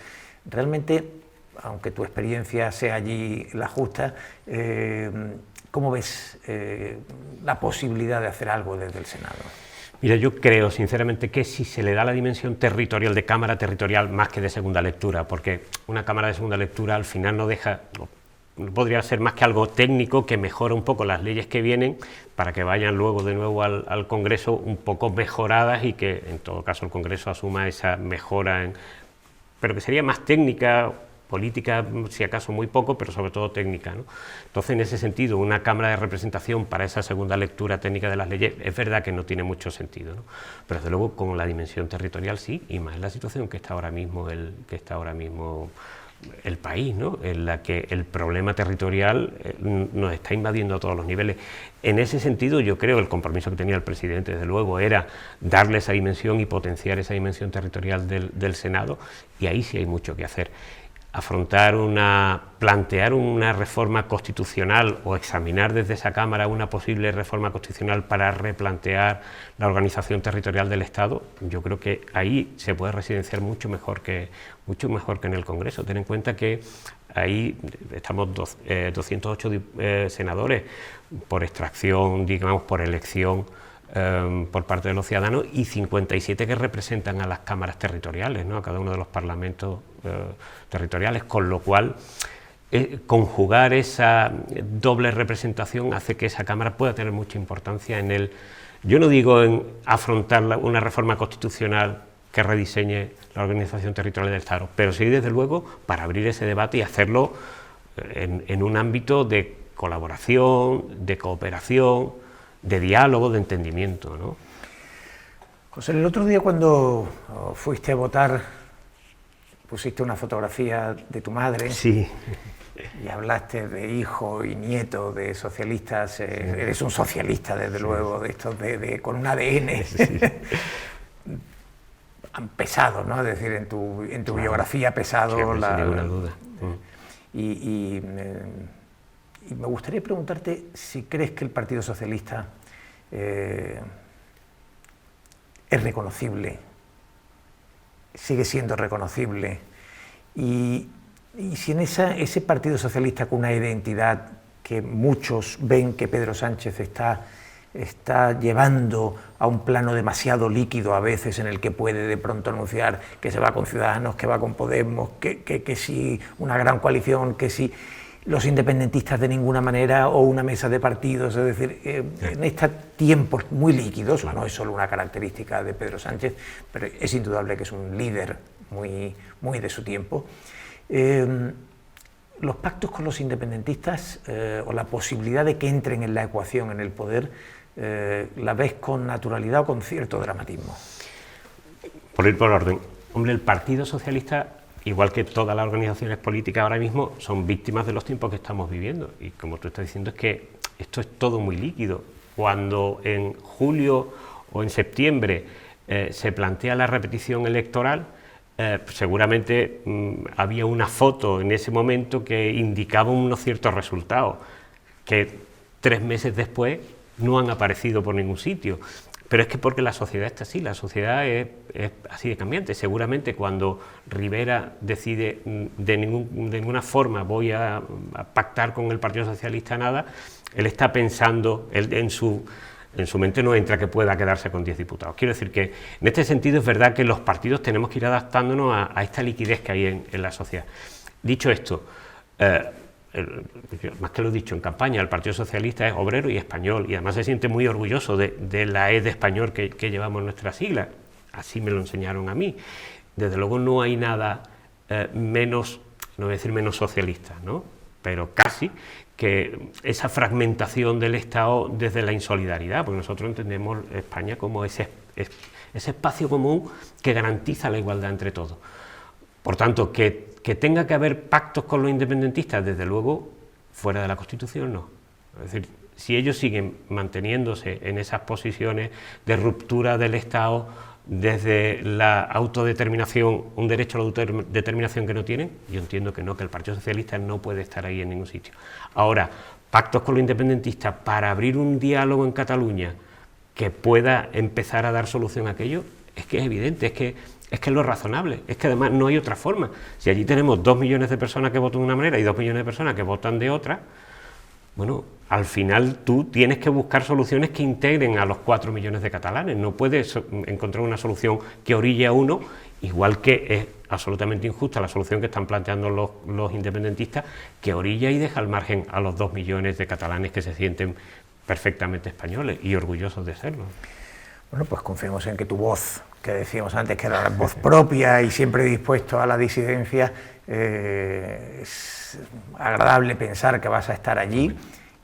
Realmente aunque tu experiencia sea allí la justa, ¿cómo ves la posibilidad de hacer algo desde el Senado? Mira, yo creo sinceramente que si se le da la dimensión territorial, de Cámara territorial, más que de segunda lectura, porque una Cámara de segunda lectura al final no podría ser más que algo técnico que mejora un poco las leyes que vienen para que vayan luego de nuevo al Congreso un poco mejoradas y que en todo caso el Congreso asuma esa mejora, pero que sería más técnica, política si acaso muy poco, pero sobre todo técnica, ¿no? Entonces, en ese sentido, una Cámara de representación para esa segunda lectura técnica de las leyes es verdad que no tiene mucho sentido, ¿no? Pero desde luego con la dimensión territorial sí, y más en la situación que está ahora mismo el país, ¿no? En la que el problema territorial nos está invadiendo a todos los niveles. En ese sentido, yo creo el compromiso que tenía el presidente, desde luego, era darle esa dimensión y potenciar esa dimensión territorial del Senado, y ahí sí hay mucho que hacer. Plantear una reforma constitucional o examinar desde esa Cámara una posible reforma constitucional para replantear la organización territorial del Estado, yo creo que ahí se puede residenciar mucho mejor que en el Congreso. Ten en cuenta que ahí estamos 208 senadores por extracción, digamos, por elección por parte de los ciudadanos, y 57 que representan a las cámaras territoriales, ¿no? A cada uno de los parlamentos territoriales, con lo cual conjugar esa doble representación hace que esa Cámara pueda tener mucha importancia yo no digo en afrontar una reforma constitucional que rediseñe la organización territorial del Estado, pero sí desde luego para abrir ese debate y hacerlo en un ámbito de colaboración, de cooperación, de diálogo, de entendimiento, ¿no? José, el otro día cuando fuiste a votar pusiste una fotografía de tu madre. Sí. Y hablaste de hijo y nieto de socialistas. Eres un socialista, desde luego, de estos con un ADN. Sí. Han pesado, ¿no? Es decir, en tu biografía ha pesado sin ninguna duda. Y me gustaría preguntarte si crees que el Partido Socialista es reconocible, sigue siendo reconocible, y si en ese Partido Socialista con una identidad que muchos ven que Pedro Sánchez está llevando a un plano demasiado líquido a veces, en el que puede de pronto anunciar que se va con Ciudadanos, que va con Podemos, que sí, una gran coalición, que sí, los independentistas de ninguna manera, o una mesa de partidos. Es decir, en estos tiempos muy líquidos, no es solo una característica de Pedro Sánchez, pero es indudable que es un líder muy, muy de su tiempo. Los pactos con los independentistas, o la posibilidad de que entren en la ecuación, en el poder, ¿la ves con naturalidad o con cierto dramatismo? Por ir por orden. Hombre, el Partido Socialista, igual que todas las organizaciones políticas ahora mismo, son víctimas de los tiempos que estamos viviendo. Y como tú estás diciendo, es que esto es todo muy líquido. Cuando en julio o en septiembre se plantea la repetición electoral, seguramente había una foto en ese momento que indicaba unos ciertos resultados, que 3 meses después no han aparecido por ningún sitio. Pero es que porque la sociedad está así, la sociedad es así de cambiante. Seguramente cuando Rivera decide de ninguna forma voy a pactar con el Partido Socialista nada, él está pensando, en su mente no entra que pueda quedarse con 10 diputados. Quiero decir que en este sentido es verdad que los partidos tenemos que ir adaptándonos a esta liquidez que hay en la sociedad. Dicho esto, más que lo he dicho en campaña, el Partido Socialista es obrero y español, y además se siente muy orgulloso de la E de español que llevamos en nuestra sigla. Así me lo enseñaron a mí. Desde luego no hay nada menos, no voy a decir menos socialista, ¿no? Pero casi, que esa fragmentación del Estado desde la insolidaridad, porque nosotros entendemos España como ese espacio común que garantiza la igualdad entre todos. Por tanto, que tenga que haber pactos con los independentistas, desde luego, fuera de la Constitución no. Es decir, si ellos siguen manteniéndose en esas posiciones de ruptura del Estado desde la autodeterminación, un derecho a la autodeterminación que no tienen, yo entiendo que no, que el Partido Socialista no puede estar ahí en ningún sitio. Ahora, pactos con los independentistas para abrir un diálogo en Cataluña que pueda empezar a dar solución a aquello, es que es evidente, es que Es que es lo razonable, es que además no hay otra forma. Si allí tenemos 2 millones de personas que votan de una manera y 2 millones de personas que votan de otra, bueno, al final tú tienes que buscar soluciones que integren a los 4 millones de catalanes. No puedes encontrar una solución que orille a uno, igual que es absolutamente injusta la solución que están planteando los independentistas, que orilla y deja al margen a los 2 millones de catalanes que se sienten perfectamente españoles y orgullosos de serlo. Bueno, pues confiemos en que tu voz, que decíamos antes que era la voz propia y siempre dispuesto a la disidencia, es agradable pensar que vas a estar allí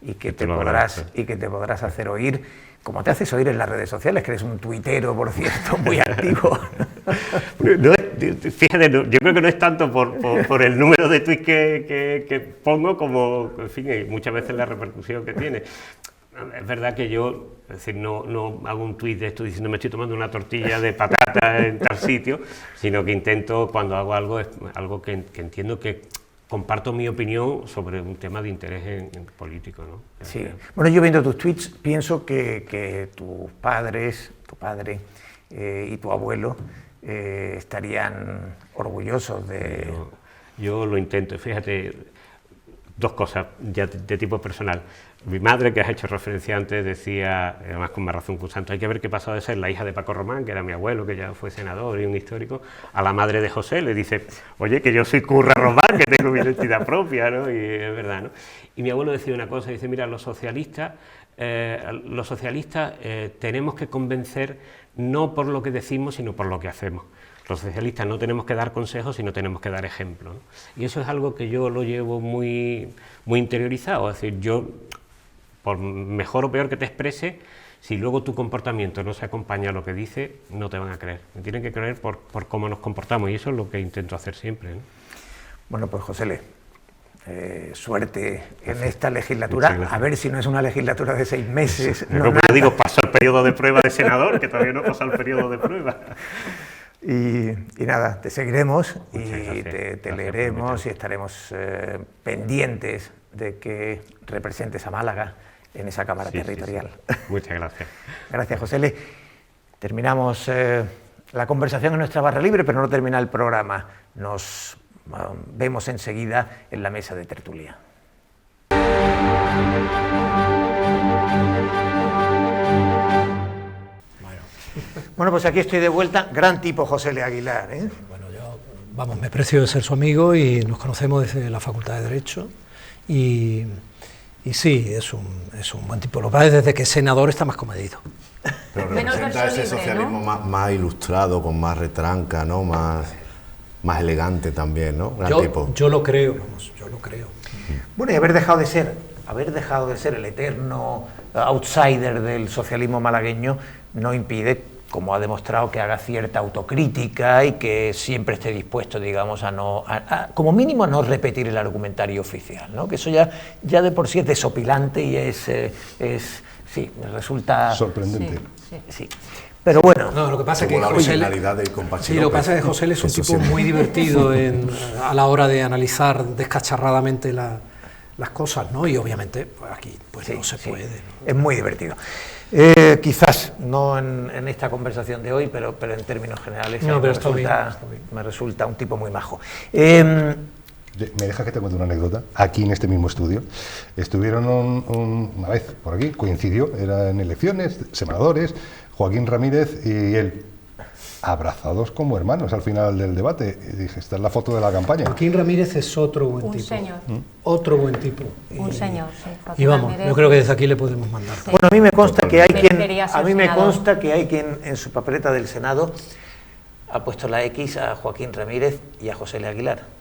y que te podrás hacer oír, como te haces oír en las redes sociales, que eres un tuitero, por cierto, muy activo. No, fíjate, yo creo que no es tanto por el número de tweets que pongo como, en fin, muchas veces la repercusión que tiene. Es verdad que yo, es decir, no hago un tuit de esto diciendo me estoy tomando una tortilla de patata en tal sitio, sino que intento, cuando hago algo, es algo que entiendo que comparto mi opinión sobre un tema de interés en político, ¿no? Sí. Bueno, yo viendo tus tweets pienso que tus padres, tu padre y tu abuelo estarían orgullosos de... Yo lo intento, fíjate, 2 cosas ya de tipo personal. Mi madre, que has hecho referencia antes, decía, además con más razón que un santo, hay que ver qué pasó de ser la hija de Paco Román, que era mi abuelo, que ya fue senador y un histórico, a la madre de José, le dice, oye, que yo soy Curra Román, que tengo mi identidad propia, ¿no? Y es verdad, ¿no? Y mi abuelo decía una cosa, dice, mira, los socialistas tenemos que convencer no por lo que decimos, sino por lo que hacemos. Los socialistas no tenemos que dar consejos, sino tenemos que dar ejemplos, ¿no? Y eso es algo que yo lo llevo muy interiorizado, es decir, yo, por mejor o peor que te exprese, si luego tu comportamiento no se acompaña a lo que dice, no te van a creer. Me tienen que creer por cómo nos comportamos, y eso es lo que intento hacer siempre, ¿no? Bueno, pues José, suerte en esta legislatura, a ver si no es una legislatura de 6 meses. Como yo digo, pasó el periodo de prueba de senador, que todavía no pasa el periodo de prueba. Y nada, te seguiremos y te leeremos y estaremos pendientes de que representes a Málaga en esa Cámara territorial. Sí. Muchas gracias. Gracias, José. Terminamos la conversación en nuestra barra libre, pero no termina el programa. Nos vemos enseguida en la mesa de tertulia. Bueno, pues aquí estoy de vuelta. Gran tipo José L. Aguilar, ¿eh? Bueno, yo, me precio de ser su amigo y nos conocemos desde la Facultad de Derecho y sí, es un buen tipo. Lo que pasa es desde que es senador está más comedido. Pero representa ese socialismo, ¿no? más ilustrado, con más retranca, ¿no? Más elegante también, ¿no? Yo lo creo, vamos, yo lo creo. Bueno, y haber dejado de ser el eterno outsider del socialismo malagueño no impide, como ha demostrado, que haga cierta autocrítica y que siempre esté dispuesto, digamos, como mínimo a no repetir el argumentario oficial, ¿no? Que eso ya de por sí es desopilante y sí, me resulta sorprendente. Sí. Pero bueno, no, lo que pasa es que José es un tipo muy divertido a la hora de analizar descacharradamente las cosas, ¿no? Y obviamente pues aquí pues no se puede, ¿no? Es muy divertido. Quizás no en esta conversación de hoy, pero en términos generales me resulta un tipo muy majo. ¿Me dejas que te cuente una anécdota? Aquí en este mismo estudio estuvieron una vez por aquí, coincidió, era en elecciones, senadores, Joaquín Ramírez y él, abrazados como hermanos al final del debate. Y dije, esta es la foto de la campaña. Joaquín Ramírez es otro buen tipo. Señor. Otro buen tipo. Un señor, sí. Y vamos, yo creo que desde aquí le podemos mandar. Sí. Bueno, a mí me consta que hay quien en su papeleta del Senado ha puesto la X a Joaquín Ramírez y a José L. Aguilar.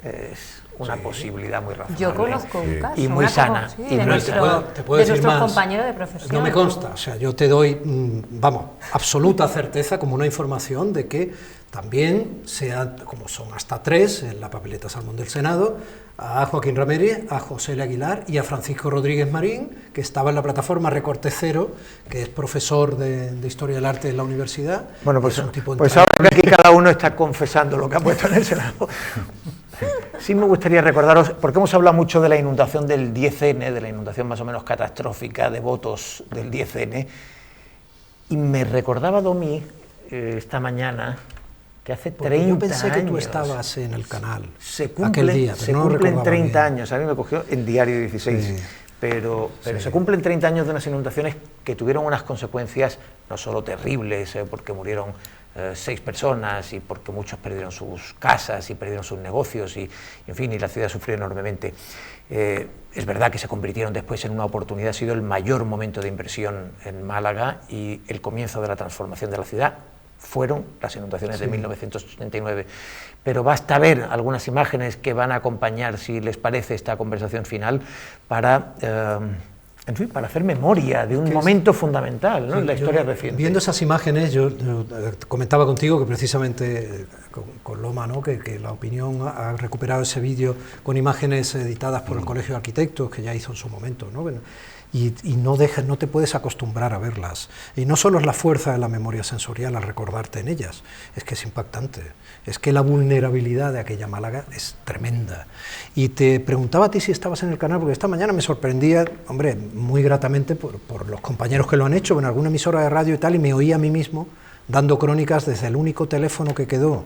Es una posibilidad muy razonable. Yo conozco un caso. Y muy sana. De nuestro compañero de profesión. No me consta, o sea, yo te doy, absoluta certeza como una información de que también como son hasta 3 en la papeleta Salmón del Senado, a Joaquín Ramírez, a José L. Aguilar y a Francisco Rodríguez Marín, que estaba en la plataforma Recorte Cero, que es profesor de Historia del Arte en la universidad. Bueno, pues ahora que aquí cada uno está confesando lo que ha puesto en el Senado. Sí me gustaría recordaros, porque hemos hablado mucho de la inundación del 10N, de la inundación más o menos catastrófica de votos del 10N, y me recordaba Domi esta mañana que hace Porque 30 yo pensé años. que tú estabas en el canal Se aquel día, pero no lo cumplen recordaba 30 bien. años, a mí me cogió en Diario 16, Sí. pero Sí. se cumplen 30 años de unas inundaciones que tuvieron unas consecuencias no solo terribles, porque murieron 6 personas y porque muchos perdieron sus casas y perdieron sus negocios y en fin, y la ciudad sufrió enormemente. Es verdad que se convirtieron después en una oportunidad, ha sido el mayor momento de inversión en Málaga y el comienzo de la transformación de la ciudad fueron las inundaciones de 1989. Pero basta ver algunas imágenes que van a acompañar, si les parece, esta conversación final para, en fin, para hacer memoria de un momento fundamental, ¿no?, en la historia reciente. Viendo esas imágenes, yo comentaba contigo que precisamente con Loma, ¿no?, que La Opinión ha recuperado ese vídeo con imágenes editadas por el Colegio de Arquitectos, que ya hizo en su momento, ¿no? Y no te puedes acostumbrar a verlas. Y no solo es la fuerza de la memoria sensorial al recordarte en ellas, es que es impactante. Es que la vulnerabilidad de aquella Málaga es tremenda. Y te preguntaba a ti si estabas en el canal, porque esta mañana me sorprendía, hombre, muy gratamente por los compañeros que lo han hecho en alguna emisora de radio y tal, y me oí a mí mismo dando crónicas desde el único teléfono que quedó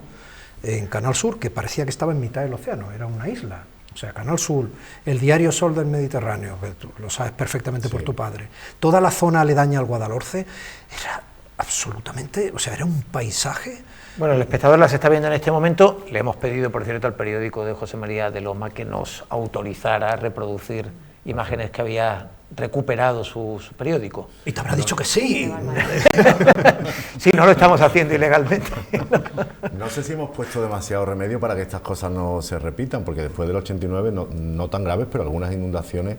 en Canal Sur, que parecía que estaba en mitad del océano, era una isla. O sea, Canal Sur, el diario Sol del Mediterráneo, que tú lo sabes perfectamente por tu padre, toda la zona aledaña al Guadalhorce, era absolutamente, o sea, era un paisaje. Bueno, el espectador las está viendo en este momento. Le hemos pedido, por cierto, al periódico de José María de Loma que nos autorizara a reproducir imágenes que había recuperado su periódico. Y te habrá dicho que sí. Sí, no lo estamos haciendo ilegalmente. No sé si hemos puesto demasiado remedio para que estas cosas no se repitan, porque después del 89, no tan graves, pero algunas inundaciones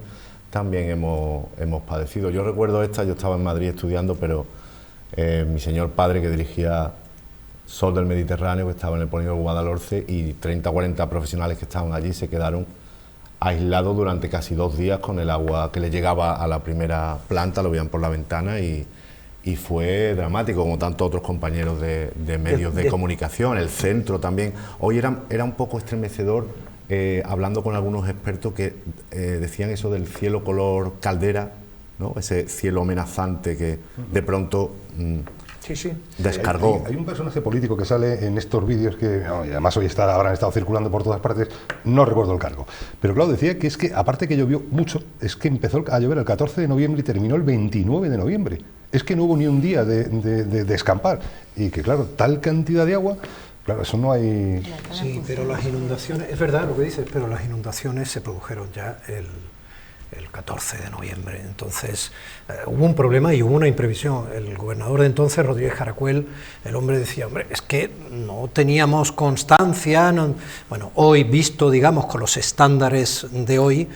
también hemos padecido. Yo recuerdo esta, yo estaba en Madrid estudiando, pero mi señor padre, que dirigía Sol del Mediterráneo, que estaba en el polígono del Guadalhorce, y 30 o 40 profesionales que estaban allí se quedaron aislados durante casi 2 días con el agua que le llegaba a la primera planta, lo veían por la ventana y fue dramático, como tantos otros compañeros de medios de comunicación, el centro también. Hoy era un poco estremecedor, hablando con algunos expertos que decían eso del cielo color caldera, ¿no?, ese cielo amenazante que de pronto descargó. Hay un personaje político que sale en estos vídeos que, y además hoy habrán estado circulando por todas partes, no recuerdo el cargo, pero claro, decía que es que aparte que llovió mucho, es que empezó a llover el 14 de noviembre y terminó el 29 de noviembre, es que no hubo ni un día de escampar, y que claro, tal cantidad de agua, claro, eso no hay... Sí, pero las inundaciones, es verdad lo que dices, pero las inundaciones se produjeron ya el 14 de noviembre, entonces hubo un problema y hubo una imprevisión. El gobernador de entonces, Rodríguez Jaracuel, el hombre decía, hombre, es que no teníamos constancia, bueno, hoy visto, digamos, con los estándares de hoy,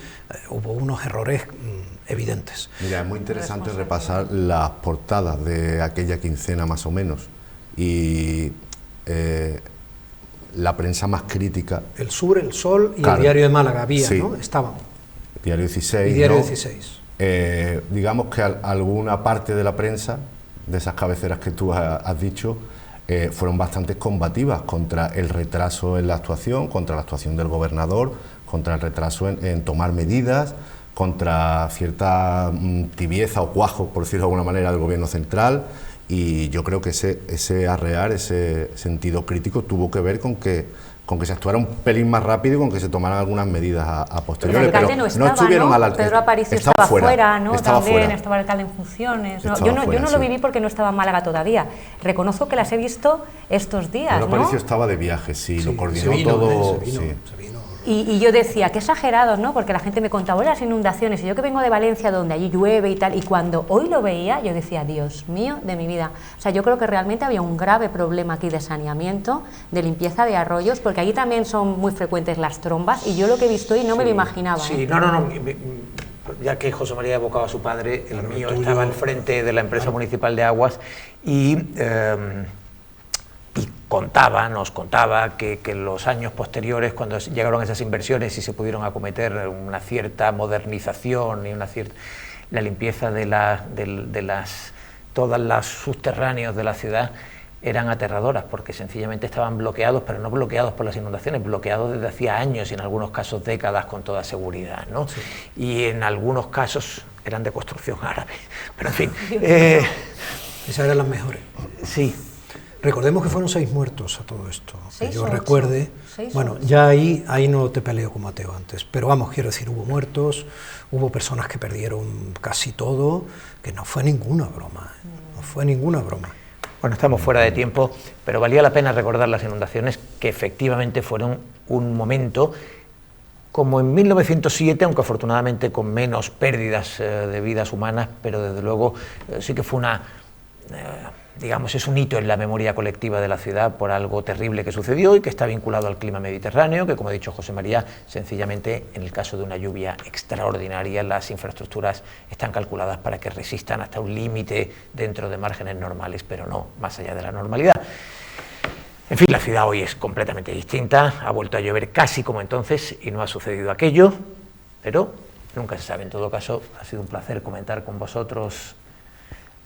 hubo unos errores evidentes. Mira, es muy interesante repasar las portadas de aquella quincena más o menos, y la prensa más crítica. El Sur, el Sol y claro, el Diario de Málaga había, sí, ¿no? Estaban. Diario 16. Y Diario ¿no? 16. Digamos que alguna parte de la prensa, de esas cabeceras que tú has dicho, fueron bastante combativas contra el retraso en la actuación, contra la actuación del gobernador, contra el retraso en tomar medidas, contra cierta tibieza o cuajo, por decirlo de alguna manera, del gobierno central, y yo creo que ese arrear, ese sentido crítico tuvo que ver con que se actuara un pelín más rápido y con que se tomaran algunas medidas a posteriori. El alcalde no estaba, Pedro Aparicio estaba fuera, ¿no? También estaba el alcalde en funciones. No, yo no lo viví porque no estaba en Málaga todavía. Reconozco que las he visto estos días, Pedro Aparicio estaba de viaje, sí, lo coordinó todo. Se vino. Y yo decía, qué exagerados, ¿no? Porque la gente me contaba las inundaciones, y yo que vengo de Valencia, donde allí llueve y tal, y cuando hoy lo veía, yo decía, Dios mío de mi vida. O sea, yo creo que realmente había un grave problema aquí de saneamiento, de limpieza de arroyos, porque allí también son muy frecuentes las trombas, y yo lo que he visto hoy no me lo imaginaba. Sí, no. Ya que José María evocaba a su padre, el mío estaba al frente de la empresa municipal de aguas y nos contaba que en los años posteriores, cuando llegaron esas inversiones y se pudieron acometer una cierta modernización y la limpieza de todas las subterráneos de la ciudad, eran aterradoras, porque sencillamente estaban bloqueados, pero no bloqueados por las inundaciones, bloqueados desde hacía años y en algunos casos décadas con toda seguridad, ¿no? Sí. Y en algunos casos eran de construcción árabe, pero en fin. Esas eran las mejores. Sí. Recordemos que fueron 6 muertos a todo esto, que yo 8. recuerde. 6 Bueno, 8. ya ahí no te peleo con Mateo antes, pero vamos, quiero decir, hubo muertos, hubo personas que perdieron casi todo, que no fue ninguna broma, no fue ninguna broma. Bueno, estamos fuera de tiempo, pero valía la pena recordar las inundaciones, que efectivamente fueron un momento como en 1907, aunque afortunadamente con menos pérdidas de vidas humanas, pero desde luego sí que fue digamos, es un hito en la memoria colectiva de la ciudad por algo terrible que sucedió y que está vinculado al clima mediterráneo, que, como ha dicho José María, sencillamente en el caso de una lluvia extraordinaria las infraestructuras están calculadas para que resistan hasta un límite dentro de márgenes normales, pero no más allá de la normalidad. En fin, la ciudad hoy es completamente distinta, ha vuelto a llover casi como entonces y no ha sucedido aquello, pero nunca se sabe. En todo caso, ha sido un placer comentar con vosotros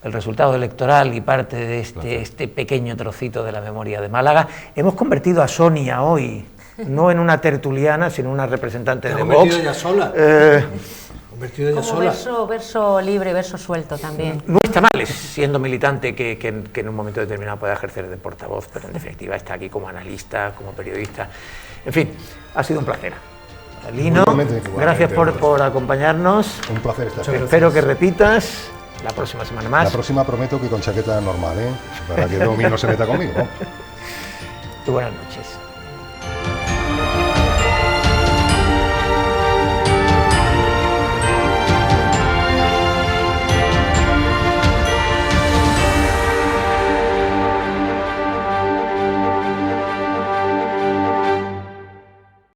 el resultado electoral y parte de este pequeño trocito de la memoria de Málaga. Hemos convertido a Sonia hoy, no en una tertuliana, sino en una representante de Vox. Convertido ella sola. Convertido ella Como sola. verso libre, verso suelto también. No está mal, siendo militante que en un momento determinado pueda ejercer de portavoz, pero en definitiva está aquí como analista, como periodista. En fin, ha sido un placer. Lino, gracias por acompañarnos. Un placer estar aquí. Espero que repitas la próxima semana más. La próxima prometo que con chaqueta normal, para que Domi no se meta conmigo, ¿no? Y buenas noches.